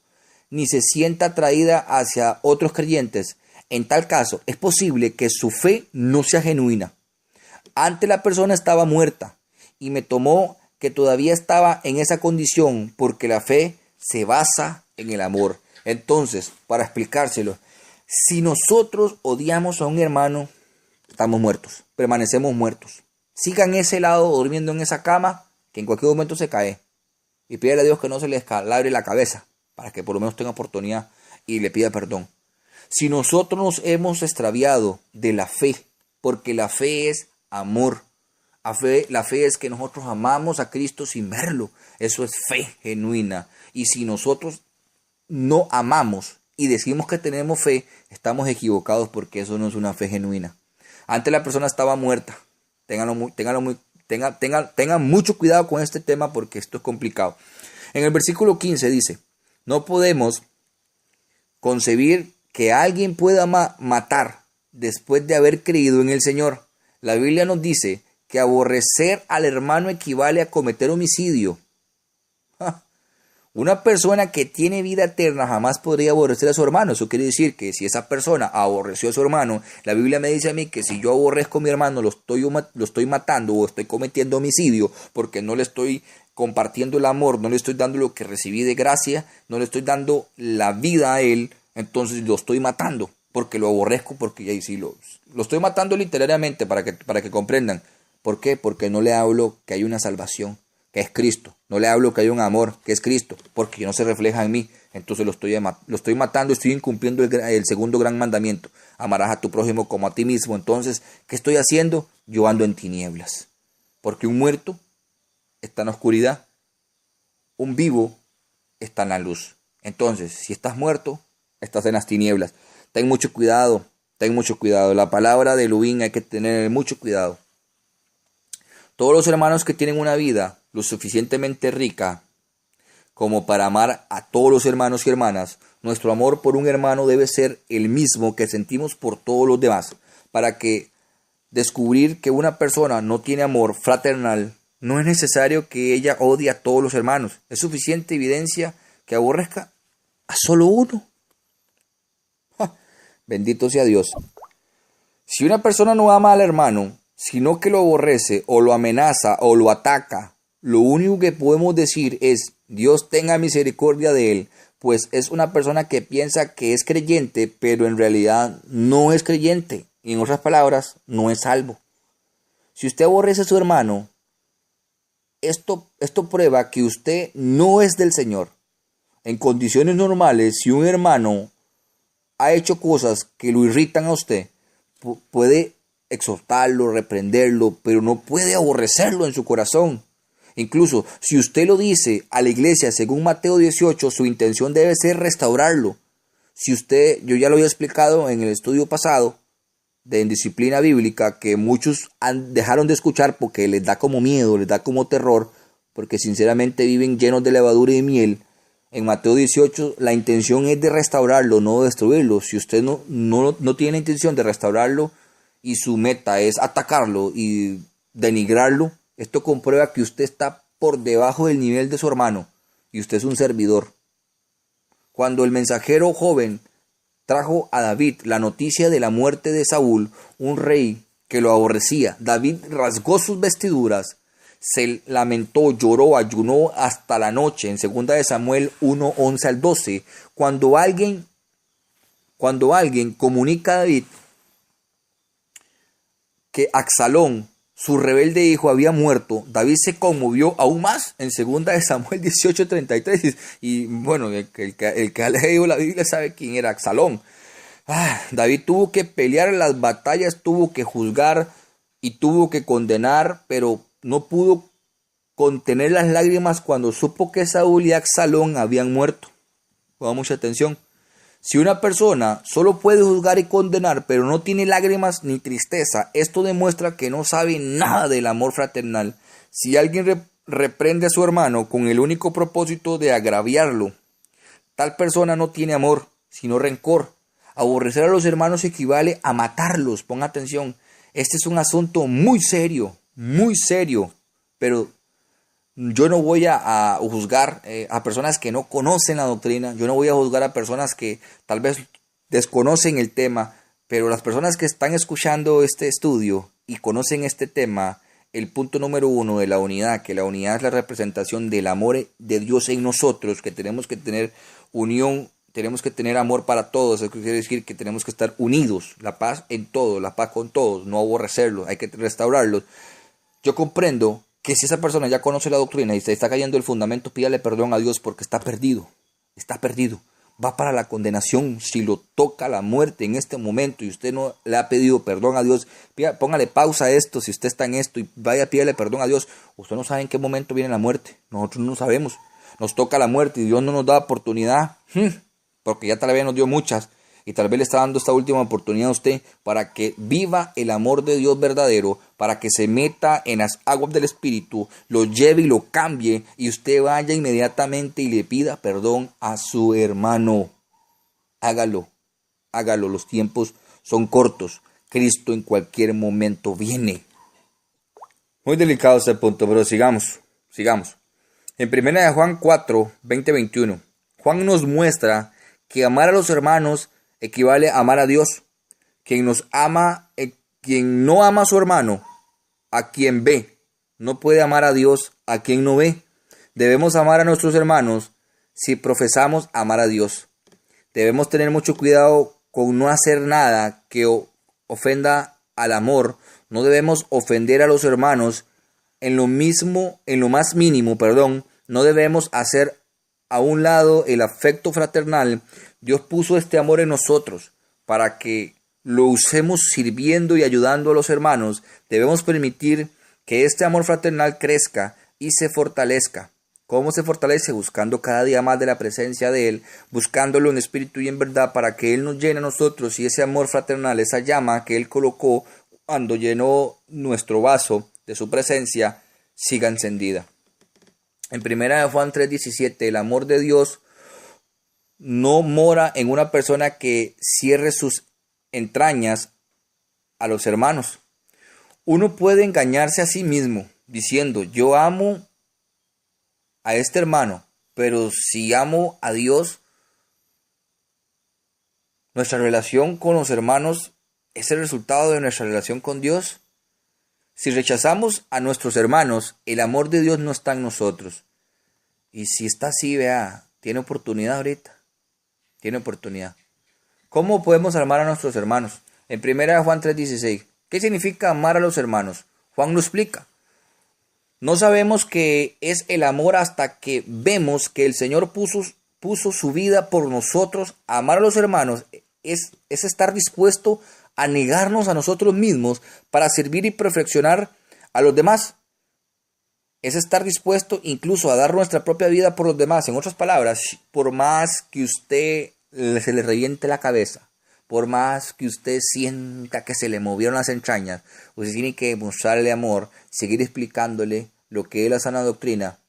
ni se sienta atraída hacia otros creyentes. En tal caso, es posible que su fe no sea genuina. Antes la persona estaba muerta y me tomó que todavía estaba en esa condición porque la fe se basa en el amor. Entonces, para explicárselo, si nosotros odiamos a un hermano, estamos muertos, permanecemos muertos. Sigan ese lado durmiendo en esa cama que en cualquier momento se cae. Y pídele a Dios que no se le descalabre la cabeza para que por lo menos tenga oportunidad y le pida perdón. Si nosotros nos hemos extraviado de la fe, porque la fe es amor. La fe es que nosotros amamos a Cristo sin verlo. Eso es fe genuina. Y si nosotros no amamos y decimos que tenemos fe, estamos equivocados porque eso no es una fe genuina. Antes la persona estaba muerta. Tengan mucho cuidado con este tema porque esto es complicado. En el versículo 15 dice: no podemos concebir que alguien pueda matar después de haber creído en el Señor. La Biblia nos dice que aborrecer al hermano equivale a cometer homicidio. Una persona que tiene vida eterna jamás podría aborrecer a su hermano. Eso quiere decir que si esa persona aborreció a su hermano, la Biblia me dice a mí que si yo aborrezco a mi hermano, lo estoy matando o estoy cometiendo homicidio porque no le estoy compartiendo el amor, no le estoy dando lo que recibí de gracia, no le estoy dando la vida a él, entonces lo estoy matando porque lo aborrezco, porque ya sí lo estoy matando literariamente para que comprendan. ¿Por qué? Porque no le hablo que hay una salvación, que es Cristo. No le hablo que hay un amor, que es Cristo, porque no se refleja en mí. Entonces lo estoy matando, estoy incumpliendo el segundo gran mandamiento. Amarás a tu prójimo como a ti mismo. Entonces, ¿qué estoy haciendo? Yo ando en tinieblas. Porque un muerto está en la oscuridad, un vivo está en la luz. Entonces, si estás muerto, estás en las tinieblas. Ten mucho cuidado, ten mucho cuidado. La palabra de Lubín hay que tener mucho cuidado. Todos los hermanos que tienen una vida lo suficientemente rica como para amar a todos los hermanos y hermanas, nuestro amor por un hermano debe ser el mismo que sentimos por todos los demás. Para que descubrir que una persona no tiene amor fraternal, no es necesario que ella odie a todos los hermanos. Es suficiente evidencia que aborrezca a solo uno. Bendito sea Dios. Si una persona no ama al hermano, sino que lo aborrece o lo amenaza o lo ataca, lo único que podemos decir es: Dios tenga misericordia de él, pues es una persona que piensa que es creyente, pero en realidad no es creyente. Y en otras palabras, no es salvo. Si usted aborrece a su hermano, esto prueba que usted no es del Señor. En condiciones normales, si un hermano ha hecho cosas que lo irritan a usted, puede exhortarlo, reprenderlo, pero no puede aborrecerlo en su corazón. Incluso si usted lo dice a la iglesia según Mateo 18, su intención debe ser restaurarlo. Yo ya lo había explicado en el estudio pasado de disciplina bíblica, que muchos dejaron de escuchar porque les da como miedo, les da como terror, porque sinceramente viven llenos de levadura y de miel. En Mateo 18 la intención es de restaurarlo, no de destruirlo. Si usted no tiene intención de restaurarlo y su meta es atacarlo y denigrarlo, esto comprueba que usted está por debajo del nivel de su hermano y usted es un servidor. Cuando el mensajero joven trajo a David la noticia de la muerte de Saúl, un rey que lo aborrecía. David rasgó sus vestiduras, se lamentó, lloró, ayunó hasta la noche. En 2 de Samuel 1, 11 al 12, cuando alguien comunica a David que Absalón, su rebelde hijo, había muerto, David se conmovió aún más en 2 de Samuel 18:33. Y bueno, el que ha leído la Biblia sabe quién era Absalón. David tuvo que pelear las batallas, tuvo que juzgar y tuvo que condenar, pero no pudo contener las lágrimas cuando supo que Saúl y Absalón habían muerto. Pongan mucha atención. Si una persona solo puede juzgar y condenar, pero no tiene lágrimas ni tristeza, esto demuestra que no sabe nada del amor fraternal. Si alguien reprende a su hermano con el único propósito de agraviarlo, tal persona no tiene amor, sino rencor. Aborrecer a los hermanos equivale a matarlos. Pon atención. Este es un asunto muy serio, pero yo no voy a juzgar a personas que no conocen la doctrina. Yo no voy a juzgar a personas que tal vez desconocen el tema, pero las personas que están escuchando este estudio y conocen este tema, el punto número 1 de la unidad, que la unidad es la representación del amor de Dios en nosotros, que tenemos que tener unión, tenemos que tener amor para todos. Eso quiere decir que tenemos que estar unidos, la paz en todo, la paz con todos, no aborrecerlos, hay que restaurarlos. Yo comprendo que si esa persona ya conoce la doctrina y se está cayendo el fundamento, pídale perdón a Dios porque está perdido, va para la condenación. Si lo toca la muerte en este momento y usted no le ha pedido perdón a Dios, póngale pausa a esto si usted está en esto y vaya a pídale perdón a Dios. Usted no sabe en qué momento viene la muerte, nosotros no sabemos, nos toca la muerte y Dios no nos da oportunidad, porque ya tal vez nos dio muchas, y tal vez le está dando esta última oportunidad a usted para que viva el amor de Dios verdadero, para que se meta en las aguas del Espíritu, lo lleve y lo cambie, y usted vaya inmediatamente y le pida perdón a su hermano. Hágalo, los tiempos son cortos, Cristo en cualquier momento viene. Muy delicado este punto, pero sigamos. En 1 de Juan 4, 20-21, Juan nos muestra que amar a los hermanos equivale a amar a Dios. Quien no ama a su hermano, a quien ve, no puede amar a Dios, a quien no ve. Debemos amar a nuestros hermanos si profesamos amar a Dios. Debemos tener mucho cuidado con no hacer nada que ofenda al amor. No debemos ofender a los hermanos en lo más mínimo. No debemos hacer a un lado el afecto fraternal. Dios puso este amor en nosotros para que lo usemos sirviendo y ayudando a los hermanos. Debemos permitir que este amor fraternal crezca y se fortalezca. ¿Cómo se fortalece? Buscando cada día más de la presencia de Él, buscándolo en espíritu y en verdad, para que Él nos llene a nosotros y ese amor fraternal, esa llama que Él colocó cuando llenó nuestro vaso de su presencia, siga encendida. En 1 Juan 3:17, el amor de Dios no mora en una persona que cierre sus entrañas a los hermanos. Uno puede engañarse a sí mismo diciendo, yo amo a este hermano, pero si amo a Dios, nuestra relación con los hermanos es el resultado de nuestra relación con Dios. Si rechazamos a nuestros hermanos, el amor de Dios no está en nosotros. Y si está así, vea, tiene oportunidad ahorita. Tiene oportunidad. ¿Cómo podemos amar a nuestros hermanos? En 1 Juan 3:16. ¿Qué significa amar a los hermanos? Juan lo explica. No sabemos qué es el amor hasta que vemos que el Señor puso su vida por nosotros. Amar a los hermanos es estar dispuesto a negarnos a nosotros mismos para servir y perfeccionar a los demás. Es estar dispuesto incluso a dar nuestra propia vida por los demás. En otras palabras, por más que usted se le reviente la cabeza, por más que usted sienta que se le movieron las entrañas, usted tiene que mostrarle amor, seguir explicándole lo que es la sana doctrina,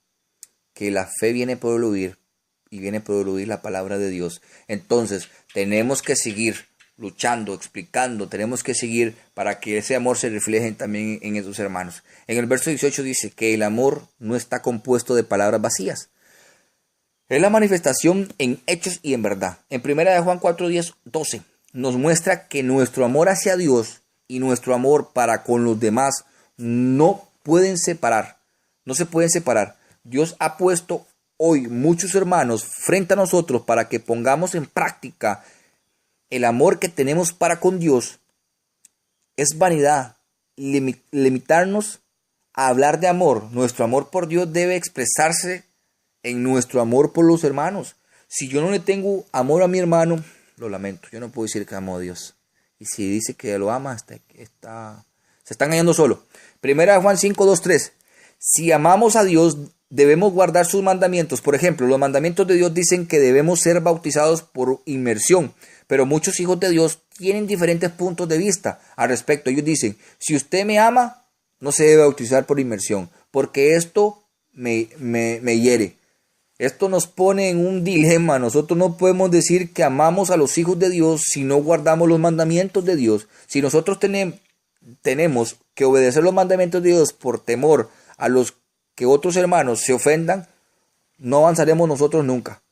que la fe viene por el oír y viene por el oír la palabra de Dios. Entonces, tenemos que seguir luchando, explicando, tenemos que seguir para que ese amor se refleje también en esos hermanos. En el verso 18 dice que el amor no está compuesto de palabras vacías. Es la manifestación en hechos y en verdad. En 1 Juan 4, 10, 12 nos muestra que nuestro amor hacia Dios y nuestro amor para con los demás no pueden separar. No se pueden separar. Dios ha puesto hoy muchos hermanos frente a nosotros para que pongamos en práctica el amor que tenemos para con Dios. Es vanidad limitarnos a hablar de amor. Nuestro amor por Dios debe expresarse en nuestro amor por los hermanos. Si yo no le tengo amor a mi hermano, lo lamento. Yo no puedo decir que amo a Dios. Y si dice que lo ama, se está engañando solo. 1 Juan 5, 2, 3. Si amamos a Dios, debemos guardar sus mandamientos. Por ejemplo, los mandamientos de Dios dicen que debemos ser bautizados por inmersión. Pero muchos hijos de Dios tienen diferentes puntos de vista al respecto. Ellos dicen, si usted me ama, no se debe bautizar por inmersión, porque esto me hiere. Esto nos pone en un dilema. Nosotros no podemos decir que amamos a los hijos de Dios si no guardamos los mandamientos de Dios. Si nosotros tenemos que obedecer los mandamientos de Dios por temor a los que otros hermanos se ofendan, no avanzaremos nosotros nunca.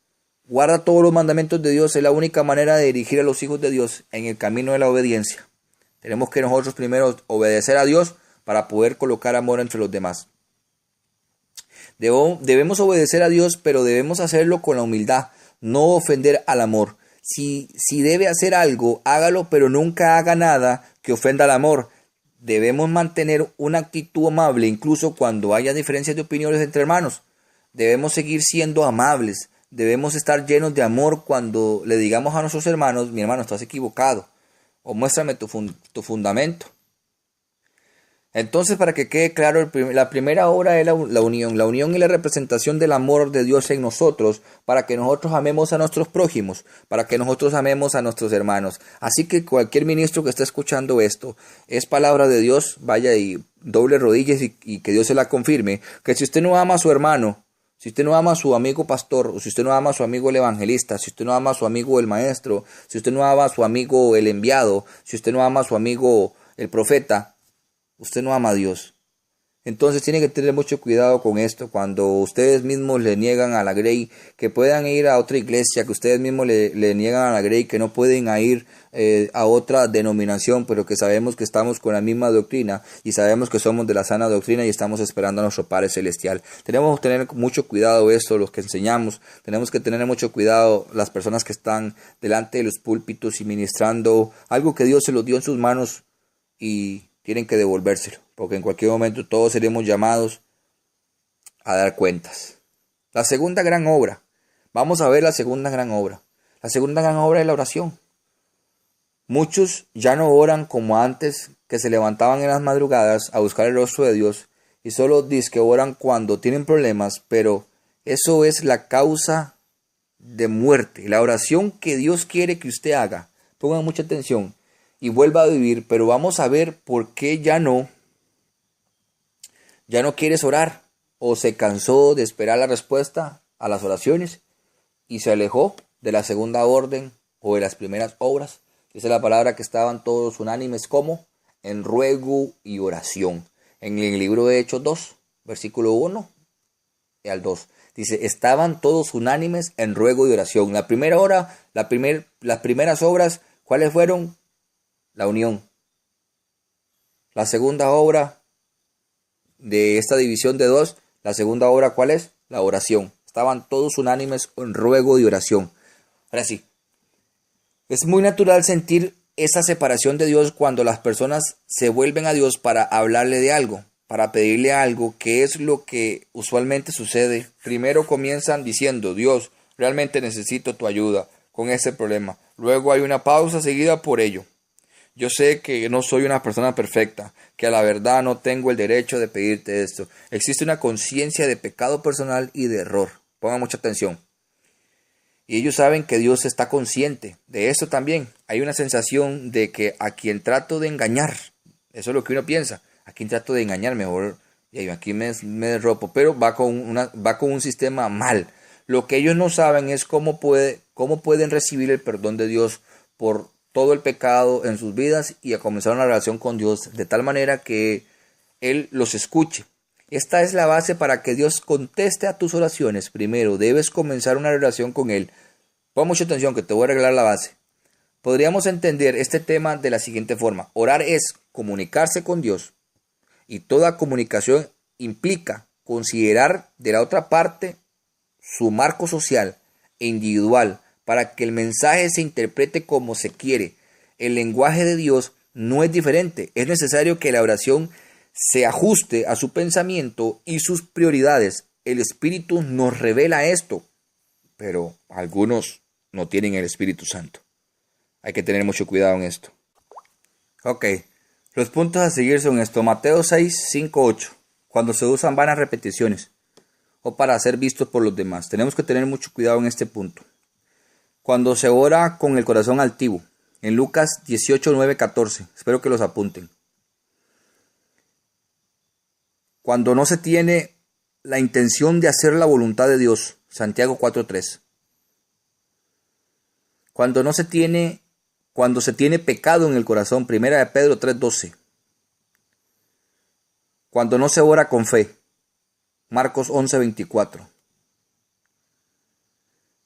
Guarda todos los mandamientos de Dios. Es la única manera de dirigir a los hijos de Dios en el camino de la obediencia. Tenemos que nosotros primero obedecer a Dios para poder colocar amor entre los demás. Debemos obedecer a Dios, pero debemos hacerlo con la humildad, no ofender al amor. Si debe hacer algo, hágalo, pero nunca haga nada que ofenda al amor. Debemos mantener una actitud amable, incluso cuando haya diferencias de opiniones entre hermanos. Debemos seguir siendo amables. Debemos estar llenos de amor cuando le digamos a nuestros hermanos, mi hermano, estás equivocado, o muéstrame tu fundamento. Entonces, para que quede claro, la primera obra es la unión. La unión es la representación del amor de Dios en nosotros, para que nosotros amemos a nuestros prójimos, para que nosotros amemos a nuestros hermanos. Así que cualquier ministro que esté escuchando esto, es palabra de Dios, vaya y doble rodillas y que Dios se la confirme, que si usted no ama a su hermano, si usted no ama a su amigo pastor, o si usted no ama a su amigo el evangelista, si usted no ama a su amigo el maestro, si usted no ama a su amigo el enviado, si usted no ama a su amigo el profeta, usted no ama a Dios. Entonces tiene que tener mucho cuidado con esto. Cuando ustedes mismos le niegan a la Grey que puedan ir a otra iglesia, que ustedes mismos le niegan a la Grey que no pueden ir a otra denominación, pero que sabemos que estamos con la misma doctrina y sabemos que somos de la sana doctrina y estamos esperando a nuestro Padre Celestial. Tenemos que tener mucho cuidado esto, los que enseñamos. Tenemos que tener mucho cuidado las personas que están delante de los púlpitos y ministrando algo que Dios se los dio en sus manos y tienen que devolvérselo, porque en cualquier momento todos seremos llamados a dar cuentas. La segunda gran obra. Vamos a ver la segunda gran obra. La segunda gran obra es la oración. Muchos ya no oran como antes, que se levantaban en las madrugadas a buscar el rostro de Dios y solo dicen que oran cuando tienen problemas, pero eso es la causa de muerte. La oración que Dios quiere que usted haga, pongan mucha atención, y vuelva a vivir, pero vamos a ver por qué ya no quieres orar, o se cansó de esperar la respuesta a las oraciones y se alejó de la segunda orden o de las primeras obras. Dice la palabra que estaban todos unánimes como en ruego y oración. En el libro de Hechos 2, versículo 1 al 2. Dice, estaban todos unánimes en ruego y oración. La primera hora, las primeras obras, ¿cuáles fueron? La unión. La segunda obra de esta división de dos, la segunda obra, ¿cuál es? La oración. Estaban todos unánimes en ruego y oración. Ahora sí, es muy natural sentir esa separación de Dios cuando las personas se vuelven a Dios para hablarle de algo, para pedirle algo, que es lo que usualmente sucede. Primero comienzan diciendo, Dios, realmente necesito tu ayuda con este problema. Luego hay una pausa seguida por ello. Yo sé que no soy una persona perfecta, que a la verdad no tengo el derecho de pedirte esto. Existe una conciencia de pecado personal y de error. Pongan mucha atención. Y ellos saben que Dios está consciente de esto también. Hay una sensación de que a quien trato de engañar, eso es lo que uno piensa, a quien trato de engañar, mejor, y aquí me derropo, pero va con un sistema mal. Lo que ellos no saben es cómo pueden recibir el perdón de Dios por todo el pecado en sus vidas y a comenzar una relación con Dios de tal manera que Él los escuche Esta es la base para que Dios conteste a tus oraciones. Primero, debes comenzar una relación con Él. Pon mucha atención que te voy a arreglar la base. Podríamos entender este tema de la siguiente forma. Orar es comunicarse con Dios y toda comunicación implica considerar de la otra parte su marco social e individual para que el mensaje se interprete como se quiere. El lenguaje de Dios no es diferente. Es necesario que la oración se ajuste a su pensamiento y sus prioridades. El Espíritu nos revela esto, pero algunos no tienen el Espíritu Santo. Hay que tener mucho cuidado en esto. Ok, los puntos a seguir son esto. Mateo 6, 5, 8. Cuando se usan vanas repeticiones o para ser vistos por los demás. Tenemos que tener mucho cuidado en este punto. Cuando se ora con el corazón altivo. En Lucas 18, 9, 14. Espero que los apunten. Cuando no se tiene la intención de hacer la voluntad de Dios. Santiago 4, 3. Cuando se tiene pecado en el corazón. Primera de Pedro 3, 12. Cuando no se ora con fe. Marcos 11, 24.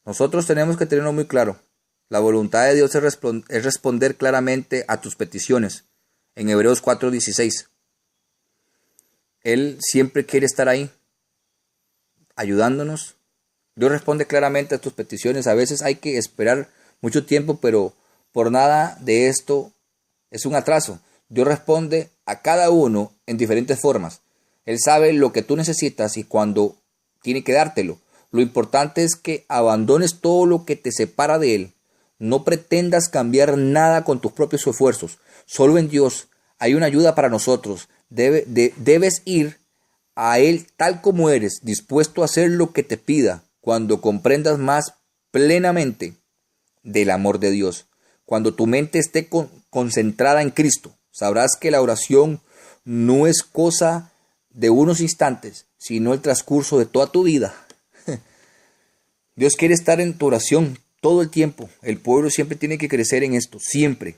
Nosotros tenemos que tenerlo muy claro. La voluntad de Dios es responder claramente a tus peticiones. En Hebreos 4, 16. Él siempre quiere estar ahí, ayudándonos. Dios responde claramente a tus peticiones. A veces hay que esperar mucho tiempo, pero por nada de esto es un atraso. Dios responde a cada uno en diferentes formas. Él sabe lo que tú necesitas y cuándo tiene que dártelo. Lo importante es que abandones todo lo que te separa de Él. No pretendas cambiar nada con tus propios esfuerzos. Solo en Dios hay una ayuda para nosotros. Debes ir a Él tal como eres, dispuesto a hacer lo que te pida, cuando comprendas más plenamente del amor de Dios. Cuando tu mente esté concentrada en Cristo, sabrás que la oración no es cosa de unos instantes, sino el transcurso de toda tu vida. Dios quiere estar en tu oración todo el tiempo. El pueblo siempre tiene que crecer en esto, siempre.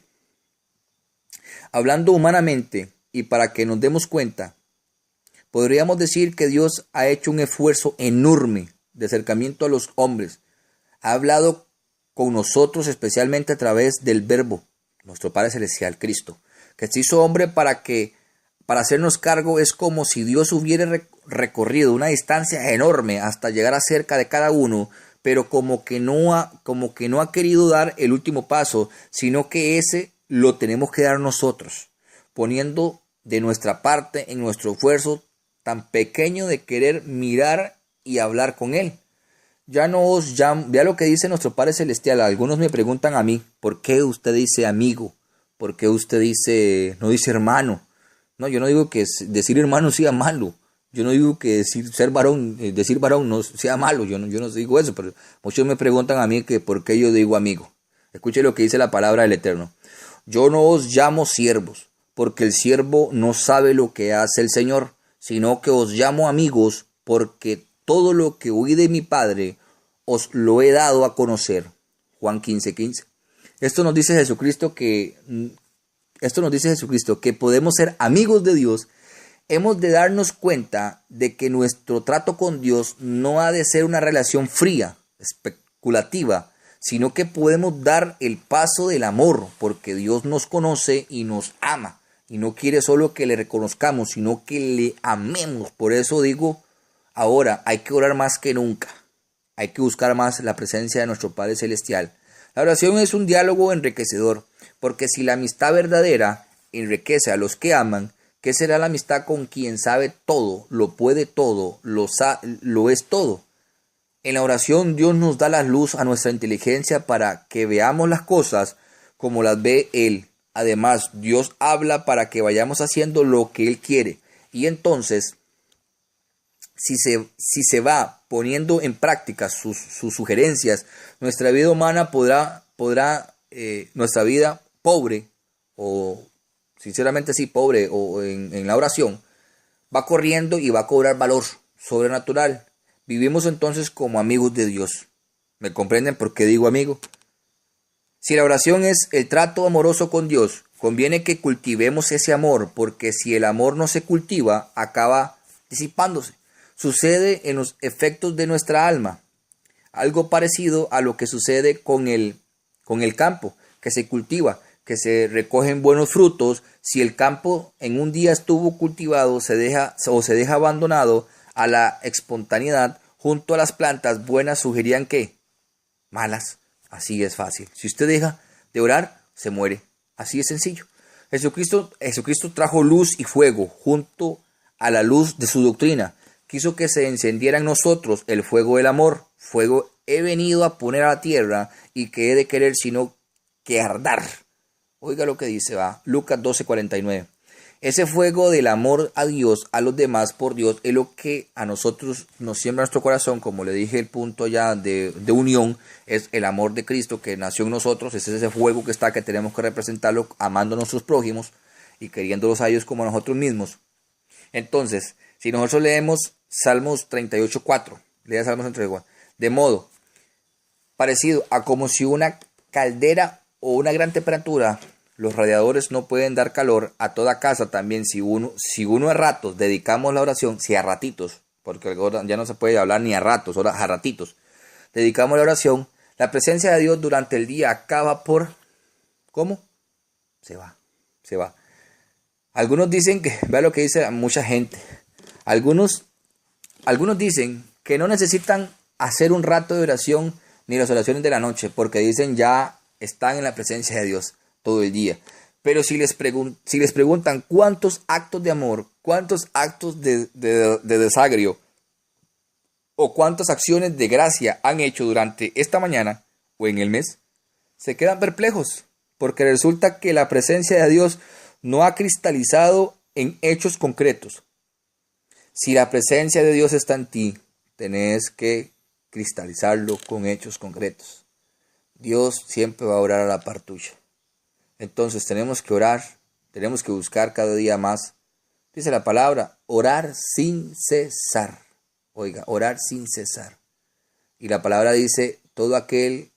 Hablando humanamente, y para que nos demos cuenta, podríamos decir que Dios ha hecho un esfuerzo enorme de acercamiento a los hombres. Ha hablado con nosotros especialmente a través del Verbo, nuestro Padre Celestial, Cristo, que se hizo hombre para hacernos cargo. Es como si Dios hubiera recorrido una distancia enorme hasta llegar a cerca de cada uno, pero como que no ha querido dar el último paso, sino que ese lo tenemos que dar nosotros, poniendo de nuestra parte en nuestro esfuerzo tan pequeño de querer mirar y hablar con Él. Ya lo que dice nuestro Padre Celestial. Algunos me preguntan a mí, ¿por qué usted dice amigo? ¿Por qué usted no dice hermano? No, yo no digo que decir hermano sea malo. Yo no digo que decir varón no sea malo. Yo no digo eso, pero muchos me preguntan a mí que por qué yo digo amigo. Escuche lo que dice la palabra del Eterno. Yo no os llamo siervos, porque el siervo no sabe lo que hace el Señor, sino que os llamo amigos, porque todo lo que oí de mi Padre os lo he dado a conocer. Juan 15, 15. Esto nos dice Jesucristo que podemos ser amigos de Dios. Hemos de darnos cuenta de que nuestro trato con Dios no ha de ser una relación fría, especulativa, sino que podemos dar el paso del amor, porque Dios nos conoce y nos ama, y no quiere solo que le reconozcamos, sino que le amemos. Por eso digo, ahora hay que orar más que nunca, hay que buscar más la presencia de nuestro Padre Celestial. La oración es un diálogo enriquecedor, porque si la amistad verdadera enriquece a los que aman, ¿qué será la amistad con quien sabe todo, lo puede todo, lo es todo? En la oración Dios nos da la luz a nuestra inteligencia para que veamos las cosas como las ve Él. Además, Dios habla para que vayamos haciendo lo que Él quiere. Y entonces, si se va poniendo en práctica sus sugerencias, nuestra vida humana nuestra vida pobre, o sinceramente sí, pobre, o en la oración, va corriendo y va a cobrar valor sobrenatural. Vivimos entonces como amigos de Dios. ¿Me comprenden por qué digo amigo? Si la oración es el trato amoroso con Dios, conviene que cultivemos ese amor, porque si el amor no se cultiva, acaba disipándose. Sucede en los efectos de nuestra alma. Algo parecido a lo que sucede con el campo, que se cultiva, que se recogen buenos frutos. Si el campo en un día estuvo cultivado, se deja abandonado a la espontaneidad, junto a las plantas buenas surgirían ¿qué? Malas. Así es fácil. Si usted deja de orar, se muere. Así es sencillo. Jesucristo trajo luz y fuego junto a la luz de su doctrina. Quiso que se encendiera en nosotros el fuego del amor. Fuego he venido a poner a la tierra y que he de querer sino que ardar. Oiga lo que dice, va. Lucas 12:49. Ese fuego del amor a Dios, a los demás por Dios, es lo que a nosotros nos siembra nuestro corazón. Como le dije, el punto ya de unión es el amor de Cristo que nació en nosotros. Ese es ese fuego que tenemos que representarlo amando a nuestros prójimos y queriéndolos a ellos como a nosotros mismos. Entonces, si nosotros leemos Salmos 38:4, lea Salmos 38:4, de modo parecido a como si una caldera o una gran temperatura, los radiadores no pueden dar calor a toda casa. También si uno a ratos dedicamos la oración, si a ratitos, porque ya no se puede hablar ni a ratos, ahora a ratitos, dedicamos la oración, la presencia de Dios durante el día acaba por, ¿cómo? Se va. Algunos dicen que, vea lo que dice mucha gente, algunos dicen que no necesitan hacer un rato de oración ni las oraciones de la noche, porque dicen ya están en la presencia de Dios todo el día. Pero si les preguntan cuántos actos de amor, cuántos actos de desagrio o cuántas acciones de gracia han hecho durante esta mañana o en el mes, se quedan perplejos, porque resulta que la presencia de Dios no ha cristalizado en hechos concretos. Si la presencia de Dios está en ti, tenés que cristalizarlo con hechos concretos. Dios siempre va a orar a la par tuya. Entonces tenemos que orar, tenemos que buscar cada día más. Dice la palabra, orar sin cesar. Oiga, orar sin cesar. Y la palabra dice, todo aquel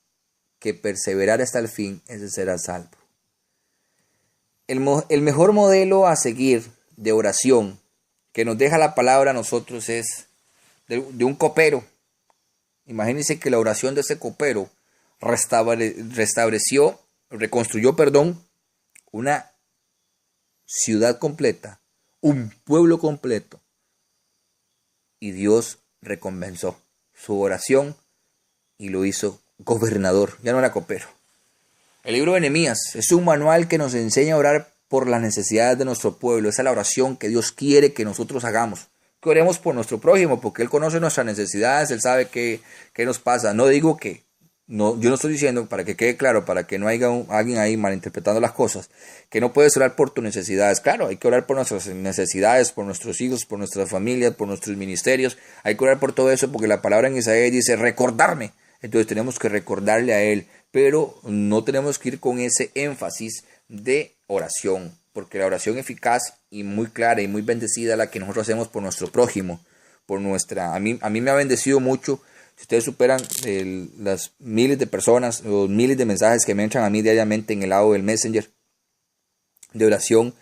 que perseverar hasta el fin, ese será salvo. El mejor modelo a seguir de oración que nos deja la palabra a nosotros es de un copero. Imagínense que la oración de ese copero reconstruyó una ciudad completa, un pueblo completo. Y Dios recompensó su oración y lo hizo gobernador, ya no era copero. El libro de Nehemías es un manual que nos enseña a orar por las necesidades de nuestro pueblo. Esa es la oración que Dios quiere que nosotros hagamos. Que oremos por nuestro prójimo, porque Él conoce nuestras necesidades, Él sabe qué nos pasa. No digo que, no, yo no estoy diciendo, para que quede claro, para que no haya alguien ahí malinterpretando las cosas, que no puedes orar por tus necesidades. Claro, hay que orar por nuestras necesidades, por nuestros hijos, por nuestras familias, por nuestros ministerios. Hay que orar por todo eso, porque la palabra en Isaías dice, recordarme. Entonces tenemos que recordarle a Él, pero no tenemos que ir con ese énfasis de oración, porque la oración eficaz y muy clara y muy bendecida es la que nosotros hacemos por nuestro prójimo, a mí me ha bendecido mucho. Si ustedes superan las miles de personas, los miles de mensajes que me entran a mí diariamente en el lado del Messenger de oración,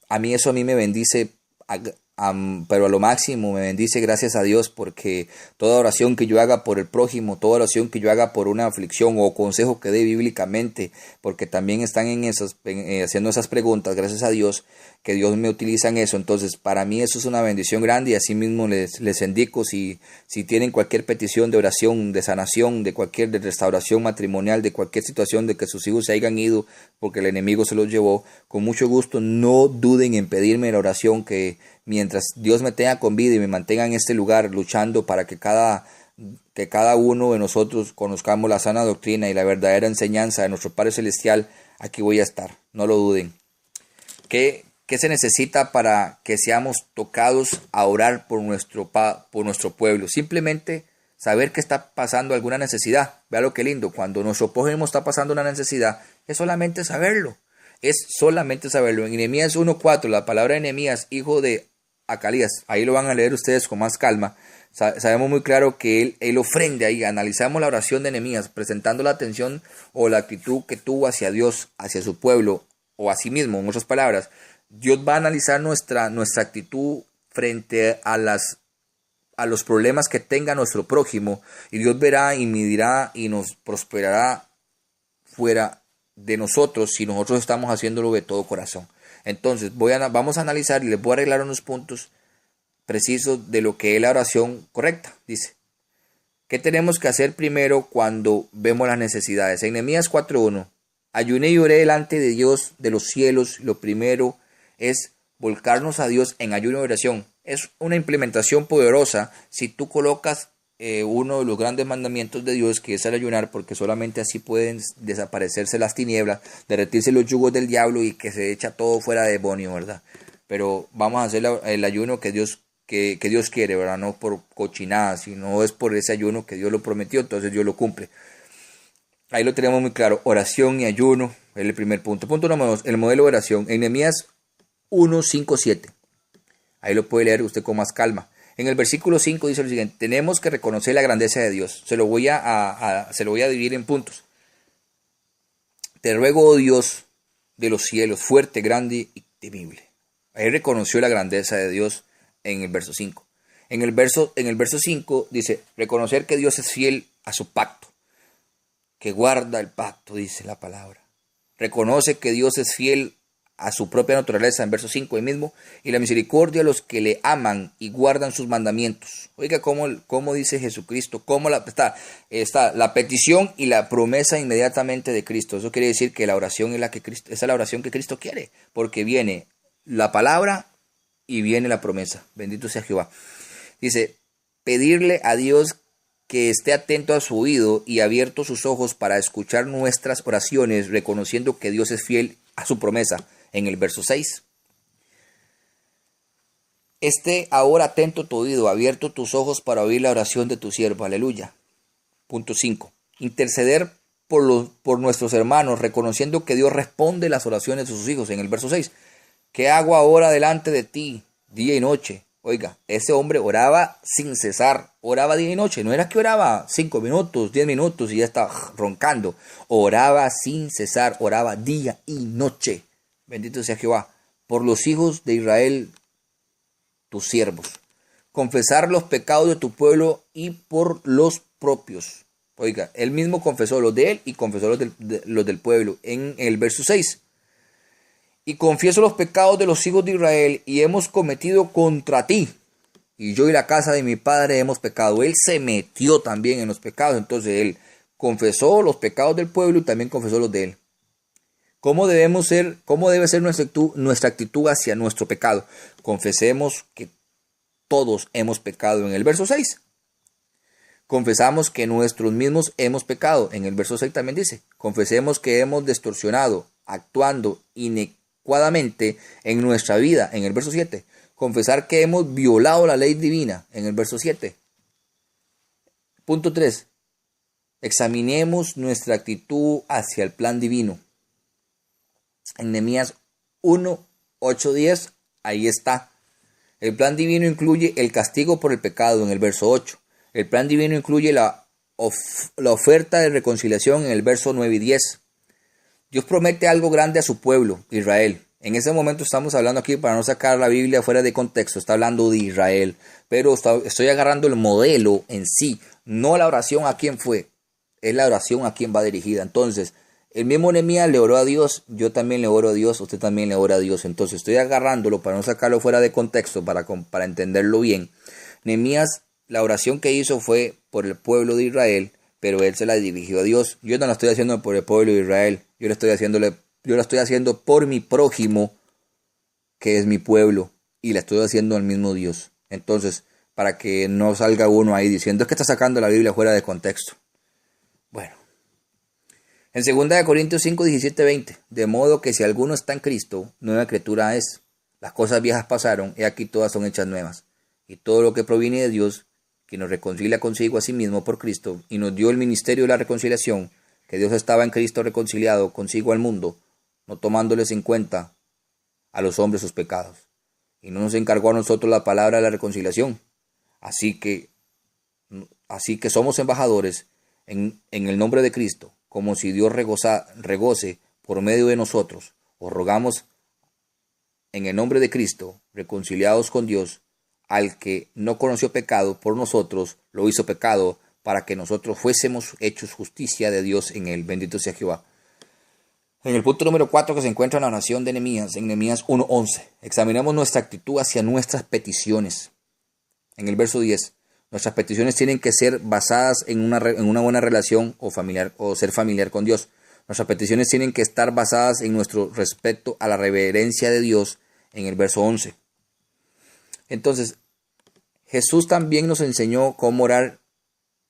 a mí me bendice, pero a lo máximo me bendice, gracias a Dios, porque toda oración que yo haga por el prójimo, toda oración que yo haga por una aflicción o consejo que dé bíblicamente, porque también están haciendo esas preguntas, gracias a Dios, que Dios me utiliza en eso. Entonces para mí eso es una bendición grande, y así mismo les indico, si tienen cualquier petición de oración, de sanación, de restauración matrimonial, de cualquier situación de que sus hijos se hayan ido porque el enemigo se los llevó, con mucho gusto no duden en pedirme la oración, que mientras Dios me tenga con vida y me mantenga en este lugar luchando para que cada uno de nosotros conozcamos la sana doctrina y la verdadera enseñanza de nuestro Padre Celestial, aquí voy a estar, no lo duden. ¿Qué se necesita para que seamos tocados a orar por nuestro pueblo? Simplemente saber que está pasando alguna necesidad. Vea lo que lindo, cuando nuestro prójimo está pasando una necesidad, es solamente saberlo. En Nehemías 1:4, la palabra de Nehemías, hijo de Acalías, ahí lo van a leer ustedes con más calma. Sabemos muy claro que él ofrenda ahí. Analizamos la oración de Nehemías, presentando la atención o la actitud que tuvo hacia Dios, hacia su pueblo, o a sí mismo. En otras palabras, Dios va a analizar nuestra actitud frente a los problemas que tenga nuestro prójimo, y Dios verá y medirá y nos prosperará fuera de nosotros si nosotros estamos haciéndolo de todo corazón. Entonces vamos a analizar y les voy a arreglar unos puntos precisos de lo que es la oración correcta. Dice, ¿qué tenemos que hacer primero cuando vemos las necesidades? En Nehemías 4:1, ayuné y oré delante de Dios de los cielos. Lo primero es volcarnos a Dios en ayuno y oración. Es una implementación poderosa si tú colocas uno de los grandes mandamientos de Dios, que es el ayunar, porque solamente así pueden desaparecerse las tinieblas, derretirse los yugos del diablo y que se echa todo fuera de demonio, ¿verdad? Pero vamos a hacer el ayuno que Dios quiere, ¿verdad? No por cochinadas, sino es por ese ayuno que Dios lo prometió, entonces Dios lo cumple. Ahí lo tenemos muy claro, oración y ayuno es el primer punto. Punto número 2, el modelo de oración. En Nehemías 1:5-7. Ahí lo puede leer usted con más calma. En el versículo 5 dice lo siguiente: tenemos que reconocer la grandeza de Dios. Se lo voy a dividir en puntos. Te ruego, oh Dios de los cielos, fuerte, grande y temible. Ahí reconoció la grandeza de Dios en el verso 5. En el verso 5 dice, reconocer que Dios es fiel a su pacto, que guarda el pacto, dice la palabra. Reconoce que Dios es fiel a su propia naturaleza, en verso 5 ahí mismo, y la misericordia a los que le aman y guardan sus mandamientos. Oiga cómo dice Jesucristo, cómo está la petición y la promesa inmediatamente de Cristo. Eso quiere decir que la oración es esa es la oración que Cristo quiere, porque viene la palabra y viene la promesa. Bendito sea Jehová. Dice, pedirle a Dios que esté atento a su oído y abierto sus ojos para escuchar nuestras oraciones, reconociendo que Dios es fiel a su promesa. En el verso 6. Esté ahora atento tu oído, abierto tus ojos para oír la oración de tu siervo. Aleluya. Punto 5. Interceder por nuestros hermanos, reconociendo que Dios responde las oraciones de sus hijos. En el verso 6. ¿Qué hago ahora delante de ti, día y noche? Oiga, ese hombre oraba sin cesar, oraba día y noche. No era que oraba 5 minutos, 10 minutos y ya estaba roncando. Oraba sin cesar, oraba día y noche. Bendito sea Jehová, por los hijos de Israel, tus siervos. Confesar los pecados de tu pueblo y por los propios. Oiga, él mismo confesó los de él y confesó los del pueblo. En el verso 6. Y confieso los pecados de los hijos de Israel y hemos cometido contra ti. Y yo y la casa de mi padre hemos pecado. Él se metió también en los pecados. Entonces él confesó los pecados del pueblo y también confesó los de él. ¿Cómo debe ser nuestra actitud hacia nuestro pecado? Confesemos que todos hemos pecado en el verso 6. Confesamos que nosotros mismos hemos pecado. En el verso 6 también dice, confesemos que hemos distorsionado, actuando inecuadamente en nuestra vida. En el verso 7. Confesar que hemos violado la ley divina. En el verso 7. Punto 3. Examinemos nuestra actitud hacia el plan divino. En Nehemías 1:8-10, ahí está. El plan divino incluye el castigo por el pecado en el verso 8. El plan divino incluye la oferta de reconciliación en el verso 9 y 10. Dios promete algo grande a su pueblo, Israel. En ese momento estamos hablando aquí, para no sacar la Biblia fuera de contexto, está hablando de Israel. Pero estoy agarrando el modelo en sí, no la oración a quién fue, es la oración a quién va dirigida. Entonces, el mismo Nehemías le oró a Dios, yo también le oro a Dios, usted también le ora a Dios. Entonces estoy agarrándolo para no sacarlo fuera de contexto, para entenderlo bien. Nehemías, la oración que hizo fue por el pueblo de Israel, pero él se la dirigió a Dios. Yo no la estoy haciendo por el pueblo de Israel, yo la estoy haciendo por mi prójimo, que es mi pueblo, y la estoy haciendo al mismo Dios. Entonces, para que no salga uno ahí diciendo, es que está sacando la Biblia fuera de contexto. Bueno. En 2 Corintios 5, 17, 20, de modo que si alguno está en Cristo, nueva criatura es. Las cosas viejas pasaron, y aquí todas son hechas nuevas. Y todo lo que proviene de Dios, que nos reconcilia consigo a sí mismo por Cristo, y nos dio el ministerio de la reconciliación, que Dios estaba en Cristo reconciliado consigo al mundo, no tomándoles en cuenta a los hombres sus pecados. Y no nos encargó a nosotros la palabra de la reconciliación. Así que somos embajadores en el nombre de Cristo, como si Dios regoce por medio de nosotros. Os rogamos en el nombre de Cristo, reconciliados con Dios al que no conoció pecado, por nosotros lo hizo pecado, para que nosotros fuésemos hechos justicia de Dios en él. Bendito sea Jehová. En el punto número 4 que se encuentra en la oración de Nehemías, en Nehemías 1:11, examinamos nuestra actitud hacia nuestras peticiones. En el verso 10, nuestras peticiones tienen que ser basadas en una buena relación o ser familiar con Dios. Nuestras peticiones tienen que estar basadas en nuestro respeto a la reverencia de Dios, en el verso 11. Entonces, Jesús también nos enseñó cómo orar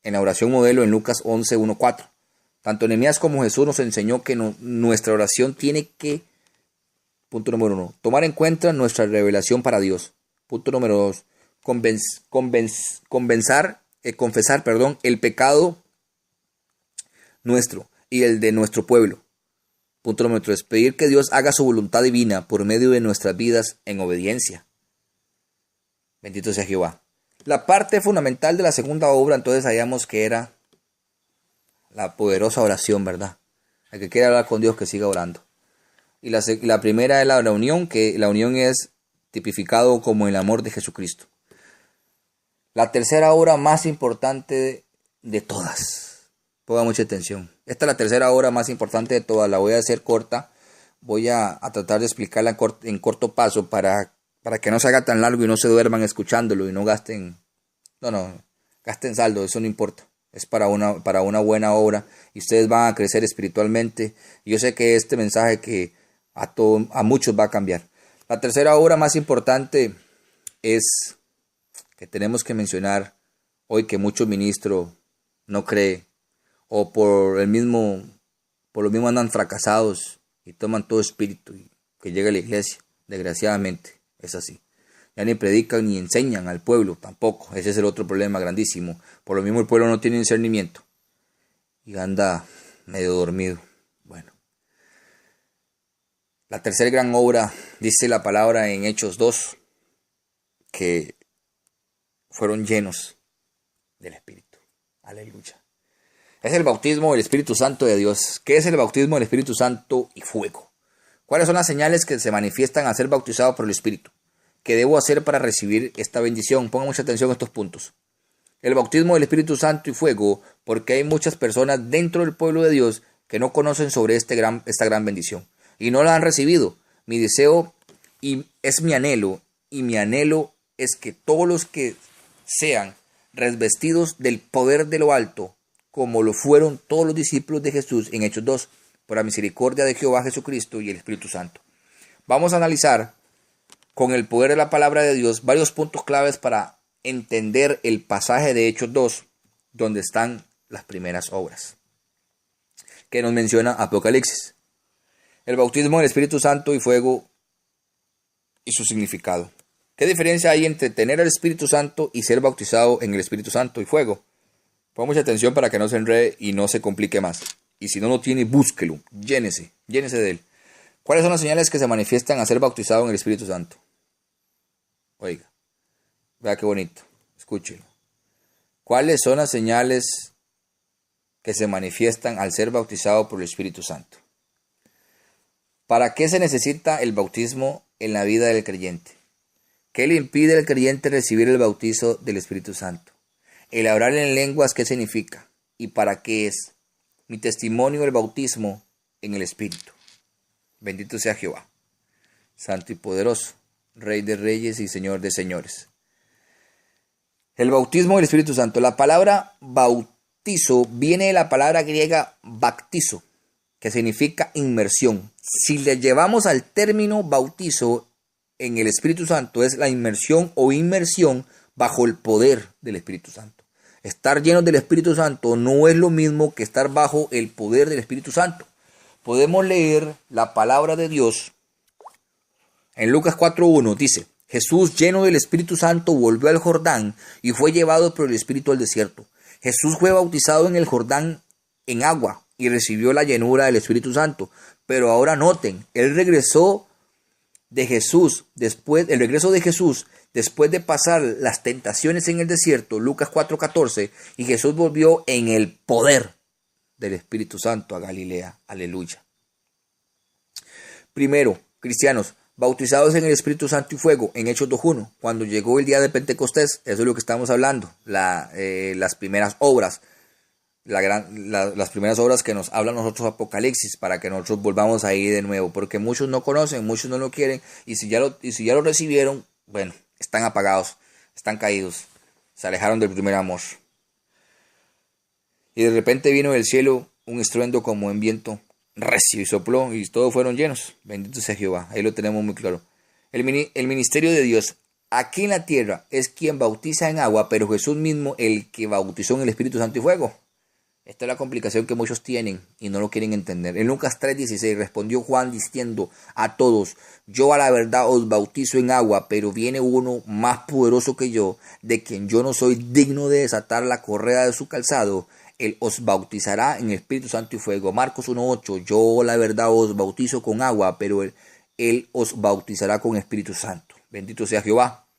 en la oración modelo en Lucas 11:1-4. Tanto Nehemías como Jesús nos enseñó que nuestra oración tiene que, punto número 1, tomar en cuenta nuestra revelación para Dios. Punto número 2, confesar el pecado nuestro y el de nuestro pueblo. Punto número 3, pedir que Dios haga su voluntad divina por medio de nuestras vidas en obediencia. Bendito sea Jehová. La parte fundamental de la segunda obra, entonces hallamos que era la poderosa oración, ¿verdad? El que quiera hablar con Dios, que siga orando. Y la primera es la unión, que la unión es tipificado como el amor de Jesucristo. La tercera obra más importante de todas. Ponga mucha atención. Esta es la tercera obra más importante de todas. La voy a hacer corta. Voy a tratar de explicarla en corto paso para que no se haga tan largo y no se duerman escuchándolo y no gasten saldo, eso no importa. Es para una buena obra y ustedes van a crecer espiritualmente. Yo sé que este mensaje que a muchos va a cambiar. La tercera obra más importante es que tenemos que mencionar hoy, que muchos ministros no creen o por lo mismo andan fracasados y toman todo espíritu y que llega a la iglesia. Desgraciadamente es así. Ya ni predican ni enseñan al pueblo tampoco. Ese es el otro problema grandísimo. Por lo mismo el pueblo no tiene discernimiento y anda medio dormido. Bueno, la tercera gran obra, dice la palabra en Hechos 2, que fueron llenos del Espíritu. Aleluya. Es el bautismo del Espíritu Santo de Dios. ¿Qué es el bautismo del Espíritu Santo y fuego? ¿Cuáles son las señales que se manifiestan al ser bautizado por el Espíritu? ¿Qué debo hacer para recibir esta bendición? Pongan mucha atención a estos puntos. El bautismo del Espíritu Santo y fuego, porque hay muchas personas dentro del pueblo de Dios que no conocen sobre esta gran bendición y no la han recibido. Mi deseo y es mi anhelo es que todos los que sean revestidos del poder de lo alto, como lo fueron todos los discípulos de Jesús en Hechos 2, por la misericordia de Jehová Jesucristo y el Espíritu Santo. Vamos a analizar con el poder de la palabra de Dios varios puntos claves para entender el pasaje de Hechos 2, donde están las primeras obras, que nos menciona Apocalipsis. El bautismo del Espíritu Santo y fuego y su significado. ¿Qué diferencia hay entre tener el Espíritu Santo y ser bautizado en el Espíritu Santo y fuego? Ponga mucha atención para que no se enrede y no se complique más. Y si no lo tiene, búsquelo, llénese de él. ¿Cuáles son las señales que se manifiestan a ser bautizado en el Espíritu Santo? Oiga, vea qué bonito, escúchelo. ¿Cuáles son las señales que se manifiestan al ser bautizado por el Espíritu Santo? ¿Para qué se necesita el bautismo en la vida del creyente? ¿Qué le impide al creyente recibir el bautizo del Espíritu Santo? El hablar en lenguas, ¿qué significa? ¿Y para qué es? Mi testimonio del bautismo en el Espíritu. Bendito sea Jehová, santo y poderoso, Rey de reyes y Señor de señores. El bautismo del Espíritu Santo. La palabra bautizo viene de la palabra griega baptizo, que significa inmersión. Si le llevamos al término bautizo en el Espíritu Santo, es la inmersión o inmersión bajo el poder del Espíritu Santo. Estar llenos del Espíritu Santo no es lo mismo que estar bajo el poder del Espíritu Santo. Podemos leer la palabra de Dios en Lucas 4:1. Dice: Jesús, lleno del Espíritu Santo, volvió al Jordán y fue llevado por el Espíritu al desierto. Jesús fue bautizado en el Jordán en agua y recibió la llenura del Espíritu Santo. Pero ahora noten, el regreso de Jesús después de pasar las tentaciones en el desierto, Lucas 4:14, y Jesús volvió en el poder del Espíritu Santo a Galilea. Aleluya. Primero, cristianos, Bautizados en el Espíritu Santo y fuego, en Hechos 2:1, cuando llegó el día de Pentecostés, eso es lo que estamos hablando, las primeras obras, las primeras obras que nos habla nosotros Apocalipsis, para que nosotros volvamos ahí de nuevo, porque muchos no conocen, muchos no lo quieren, y si ya lo recibieron, bueno, están apagados, están caídos, se alejaron del primer amor. Y de repente vino del cielo un estruendo como en viento recio y sopló y todos fueron llenos. Bendito sea Jehová. Ahí lo tenemos muy claro. El ministerio de Dios aquí en la tierra es quien bautiza en agua, pero Jesús mismo el que bautizó en el Espíritu Santo y fuego. Esta es la complicación que muchos tienen y no lo quieren entender. En Lucas 3:16 respondió Juan diciendo a todos: yo a la verdad os bautizo en agua, pero viene uno más poderoso que yo, de quien yo no soy digno de desatar la correa de su calzado. Él os bautizará en Espíritu Santo y fuego. Marcos 1:8, yo la verdad os bautizo con agua, pero él os bautizará con Espíritu Santo. Bendito sea Jehová.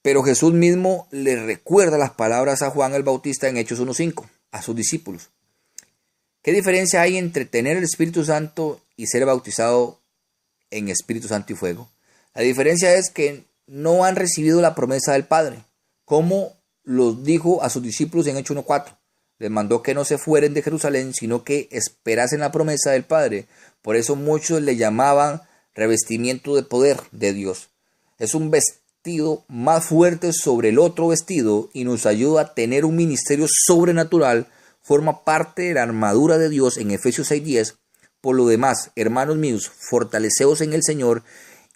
Pero Jesús mismo le recuerda las palabras a Juan el Bautista en Hechos 1:5, a sus discípulos. ¿Qué diferencia hay entre tener el Espíritu Santo y ser bautizado en Espíritu Santo y fuego? La diferencia es que no han recibido la promesa del Padre, como los dijo a sus discípulos en Hechos 1:4. Les mandó que no se fueren de Jerusalén, sino que esperasen la promesa del Padre. Por eso muchos le llamaban revestimiento de poder de Dios. Es un vestido más fuerte sobre el otro vestido y nos ayuda a tener un ministerio sobrenatural. Forma parte de la armadura de Dios en Efesios 6:10. Por lo demás, hermanos míos, fortaleceos en el Señor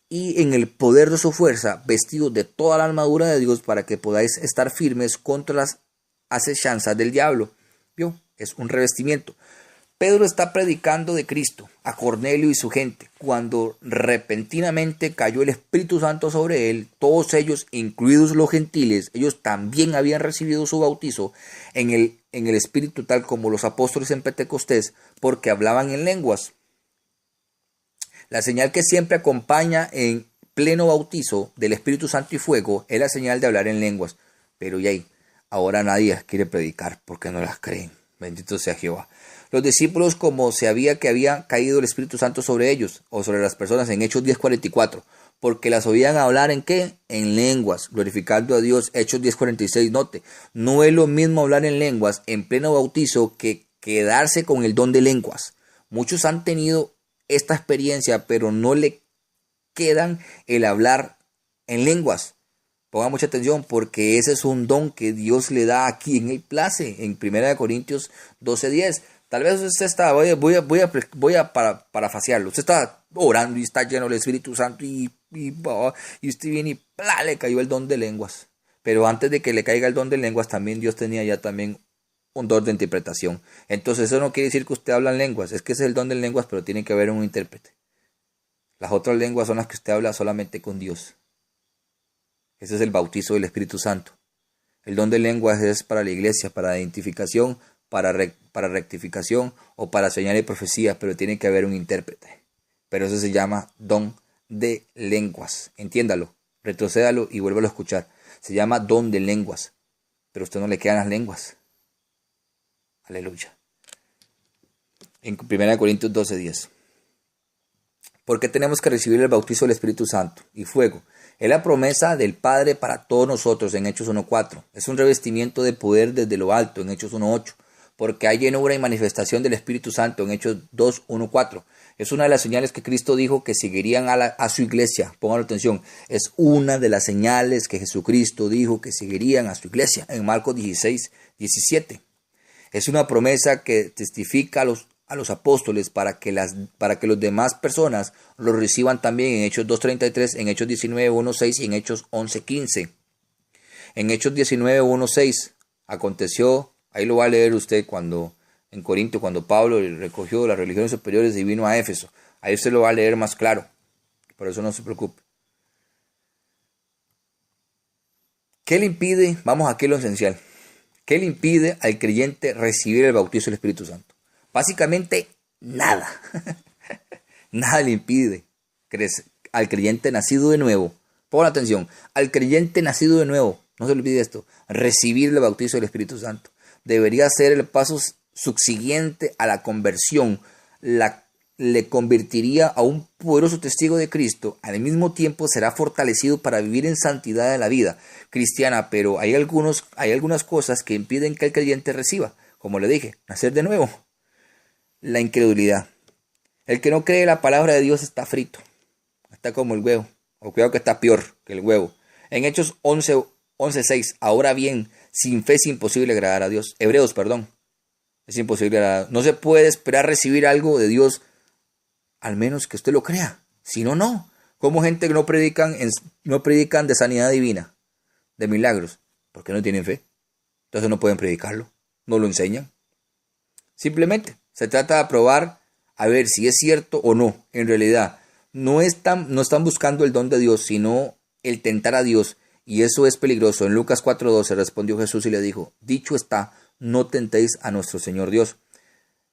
y en el poder de su fuerza, vestidos de toda la armadura de Dios para que podáis estar firmes contra las acechanzas del diablo. ¿Vio? Es un revestimiento. Pedro está predicando de Cristo a Cornelio y su gente. Cuando repentinamente cayó el Espíritu Santo sobre él, todos ellos, incluidos los gentiles, ellos también habían recibido su bautizo en el Espíritu, tal como los apóstoles en Pentecostés, porque hablaban en lenguas. La señal que siempre acompaña en pleno bautizo del Espíritu Santo y fuego es la señal de hablar en lenguas. Pero ya ahora nadie las quiere predicar porque no las creen. Bendito sea Jehová. Los discípulos, como se había que había caído el Espíritu Santo sobre ellos o sobre las personas en Hechos 10:44, porque las oían hablar ¿en qué? En lenguas, glorificando a Dios. Hechos 10:46, note, no es lo mismo hablar en lenguas en pleno bautizo que quedarse con el don de lenguas. Muchos han tenido esta experiencia, pero no le quedan el hablar en lenguas. Ponga mucha atención, porque ese es un don que Dios le da a quien Él place, en 1 Corintios 12:10. Tal vez usted está, voy a parafasearlo, usted está orando y está lleno del Espíritu Santo y usted viene y le cayó el don de lenguas. Pero antes de que le caiga el don de lenguas, también Dios tenía ya también un don de interpretación. Entonces eso no quiere decir que usted habla en lenguas, es que ese es el don de lenguas, pero tiene que haber un intérprete. Las otras lenguas son las que usted habla solamente con Dios. Ese es el bautizo del Espíritu Santo. El don de lenguas es para la iglesia, para identificación, para rectificación o para señal de profecía, pero tiene que haber un intérprete. Pero eso se llama don de lenguas. Entiéndalo, retrocédalo y vuélvalo a escuchar. Se llama don de lenguas, pero a usted no le quedan las lenguas. Aleluya. En 1 Corintios 12:10. ¿Por qué tenemos que recibir el bautizo del Espíritu Santo y fuego? Es la promesa del Padre para todos nosotros en Hechos 1:4. Es un revestimiento de poder desde lo alto en Hechos 1:8. Porque hay llenura y manifestación del Espíritu Santo en Hechos 2:1-4. Es una de las señales que Cristo dijo que seguirían a su iglesia. Pongan atención. Es una de las señales que Jesucristo dijo que seguirían a su iglesia en Marcos 16:17. Es una promesa que testifica a los apóstoles para que las demás personas lo reciban también en Hechos 2:33, en Hechos 19:1-6 y en Hechos 11:15. En Hechos 19:1-6 aconteció, ahí lo va a leer usted en Corinto, cuando Pablo recogió las religiones superiores y vino a Éfeso. Ahí usted lo va a leer más claro, por eso no se preocupe. ¿Qué le impide? Vamos aquí a lo esencial. ¿Qué le impide al creyente recibir el bautizo del Espíritu Santo? Básicamente nada. Nada le impide al creyente nacido de nuevo. Pongan atención, al creyente nacido de nuevo, no se le olvide esto, recibir el bautizo del Espíritu Santo. Debería ser el paso subsiguiente a la conversión, la le convertiría a un poderoso testigo de Cristo, al mismo tiempo será fortalecido para vivir en santidad de la vida cristiana, pero hay algunas cosas que impiden que el creyente reciba, como le dije, nacer de nuevo. La incredulidad. El que no cree la palabra de Dios está frito, está como el huevo, o cuidado que está peor que el huevo. En Hechos 11:6, ahora bien, sin fe es imposible agradar a Dios. Hebreos, perdón. Es imposible agradar. No se puede esperar recibir algo de Dios al menos que usted lo crea. Si no, no. Como gente que no predican de sanidad divina, de milagros, porque no tienen fe. Entonces no pueden predicarlo, no lo enseñan. Simplemente se trata de probar a ver si es cierto o no. En realidad, no están buscando el don de Dios, sino el tentar a Dios. Y eso es peligroso. En Lucas 4:12 respondió Jesús y le dijo, dicho está, no tentéis a nuestro Señor Dios.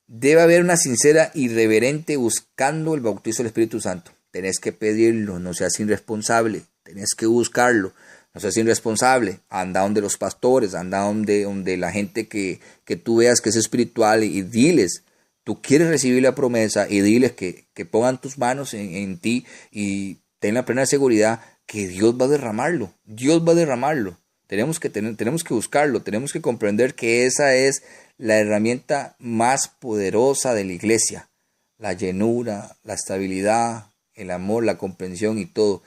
Debe haber una sincera y reverente buscando el bautizo del Espíritu Santo. Tenés que pedirlo, no seas irresponsable. Tenés que buscarlo, no seas irresponsable. Anda donde los pastores, anda donde la gente que tú veas que es espiritual y diles, tú quieres recibir la promesa y diles que pongan tus manos en ti y ten la plena seguridad que Dios va a derramarlo. Dios va a derramarlo. Tenemos que buscarlo, tenemos que comprender que esa es la herramienta más poderosa de la iglesia. La llenura, la estabilidad, el amor, la comprensión y todo.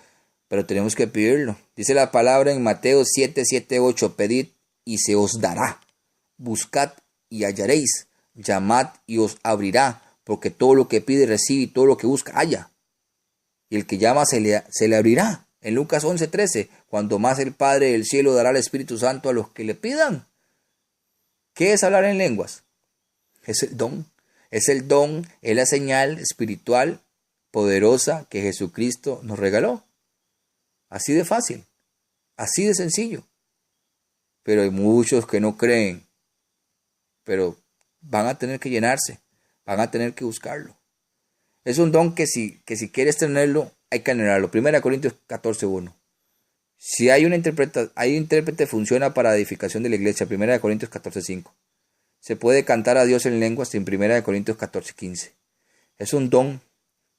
Pero tenemos que pedirlo. Dice la palabra en Mateo 7:8, pedid y se os dará. Buscad y hallaréis. Llamad y os abrirá. Porque todo lo que pide recibe y todo lo que busca halla. Y el que llama se le abrirá. En Lucas 11:13, cuando más el Padre del cielo dará el Espíritu Santo a los que le pidan. ¿Qué es hablar en lenguas? Es el don. Es el don, es la señal espiritual poderosa que Jesucristo nos regaló. Así de fácil, así de sencillo. Pero hay muchos que no creen. Pero van a tener que llenarse, van a tener que buscarlo. Es un don que si quieres tenerlo, hay que anhelarlo. 1 Corintios 14:1. Si hay un intérprete, funciona para edificación de la iglesia. 1 Corintios 14:5. Se puede cantar a Dios en lenguas en 1 Corintios 14:15. Es un don,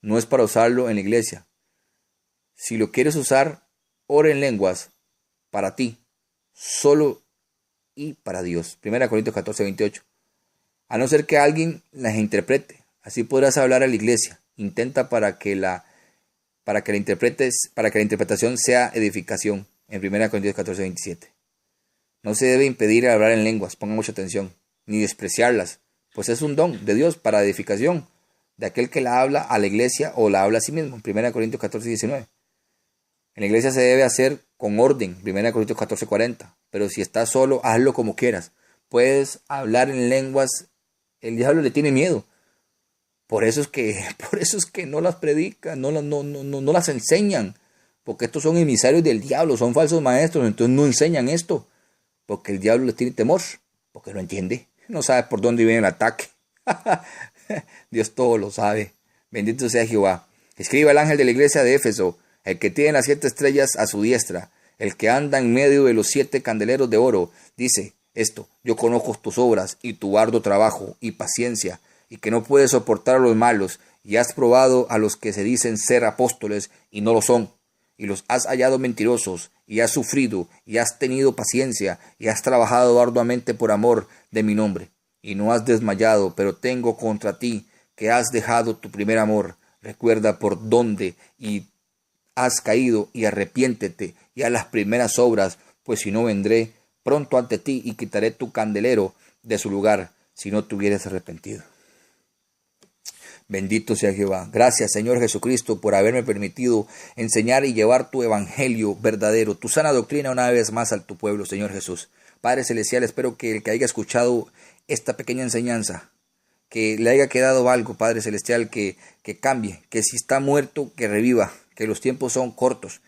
no es para usarlo en la iglesia. Si lo quieres usar, ora en lenguas para ti, solo y para Dios. 1 Corintios 14:28. A no ser que alguien las interprete. Así podrás hablar a la iglesia. Intenta para que la interpretación sea edificación. En 1 Corintios 14:27. No se debe impedir hablar en lenguas, pongan mucha atención, ni despreciarlas, pues es un don de Dios para edificación de aquel que la habla a la iglesia o la habla a sí mismo. 1 Corintios 14:19. En la iglesia se debe hacer con orden. 1 Corintios 14:40. Pero si estás solo, hazlo como quieras. Puedes hablar en lenguas, el diablo le tiene miedo. Por eso es que no las predican, no las enseñan. Porque estos son emisarios del diablo, son falsos maestros, entonces no enseñan esto. Porque el diablo les tiene temor, porque no entiende, no sabe por dónde viene el ataque. Dios todo lo sabe. Bendito sea Jehová. Escribe al ángel de la iglesia de Éfeso, el que tiene las 7 estrellas a su diestra, el que anda en medio de los 7 candeleros de oro, dice esto: yo conozco tus obras y tu arduo trabajo y paciencia, y que no puedes soportar a los malos, y has probado a los que se dicen ser apóstoles y no lo son, y los has hallado mentirosos, y has sufrido, y has tenido paciencia, y has trabajado arduamente por amor de mi nombre, y no has desmayado, pero tengo contra ti que has dejado tu primer amor. Recuerda por dónde y has caído, y arrepiéntete, y haz las primeras obras, pues si no vendré pronto ante ti, y quitaré tu candelero de su lugar, si no te hubieras arrepentido. Bendito sea Jehová. Gracias, Señor Jesucristo, por haberme permitido enseñar y llevar tu evangelio verdadero, tu sana doctrina una vez más a tu pueblo, Señor Jesús. Padre Celestial, espero que el que haya escuchado esta pequeña enseñanza, que le haya quedado algo, Padre Celestial, que cambie, que si está muerto, que reviva, que los tiempos son cortos.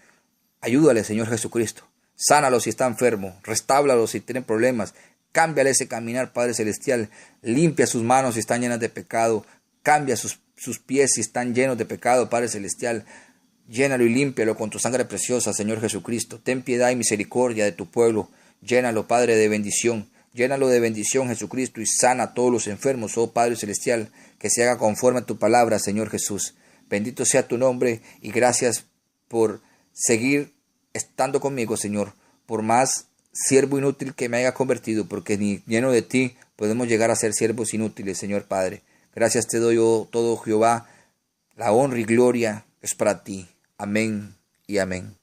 Ayúdale, Señor Jesucristo. Sánalo si está enfermo, restáblalo si tiene problemas, cámbiale ese caminar, Padre Celestial. Limpia sus manos si están llenas de pecado. Cambia sus pies si están llenos de pecado, Padre Celestial. Llénalo y límpialo con tu sangre preciosa, Señor Jesucristo. Ten piedad y misericordia de tu pueblo. Llénalo, Padre, de bendición. Llénalo de bendición, Jesucristo, y sana a todos los enfermos, oh Padre Celestial, que se haga conforme a tu palabra, Señor Jesús. Bendito sea tu nombre y gracias por seguir estando conmigo, Señor, por más siervo inútil que me haya convertido, porque ni lleno de ti podemos llegar a ser siervos inútiles, Señor Padre. Gracias te doy, oh todo Jehová, la honra y gloria es para ti. Amén y amén.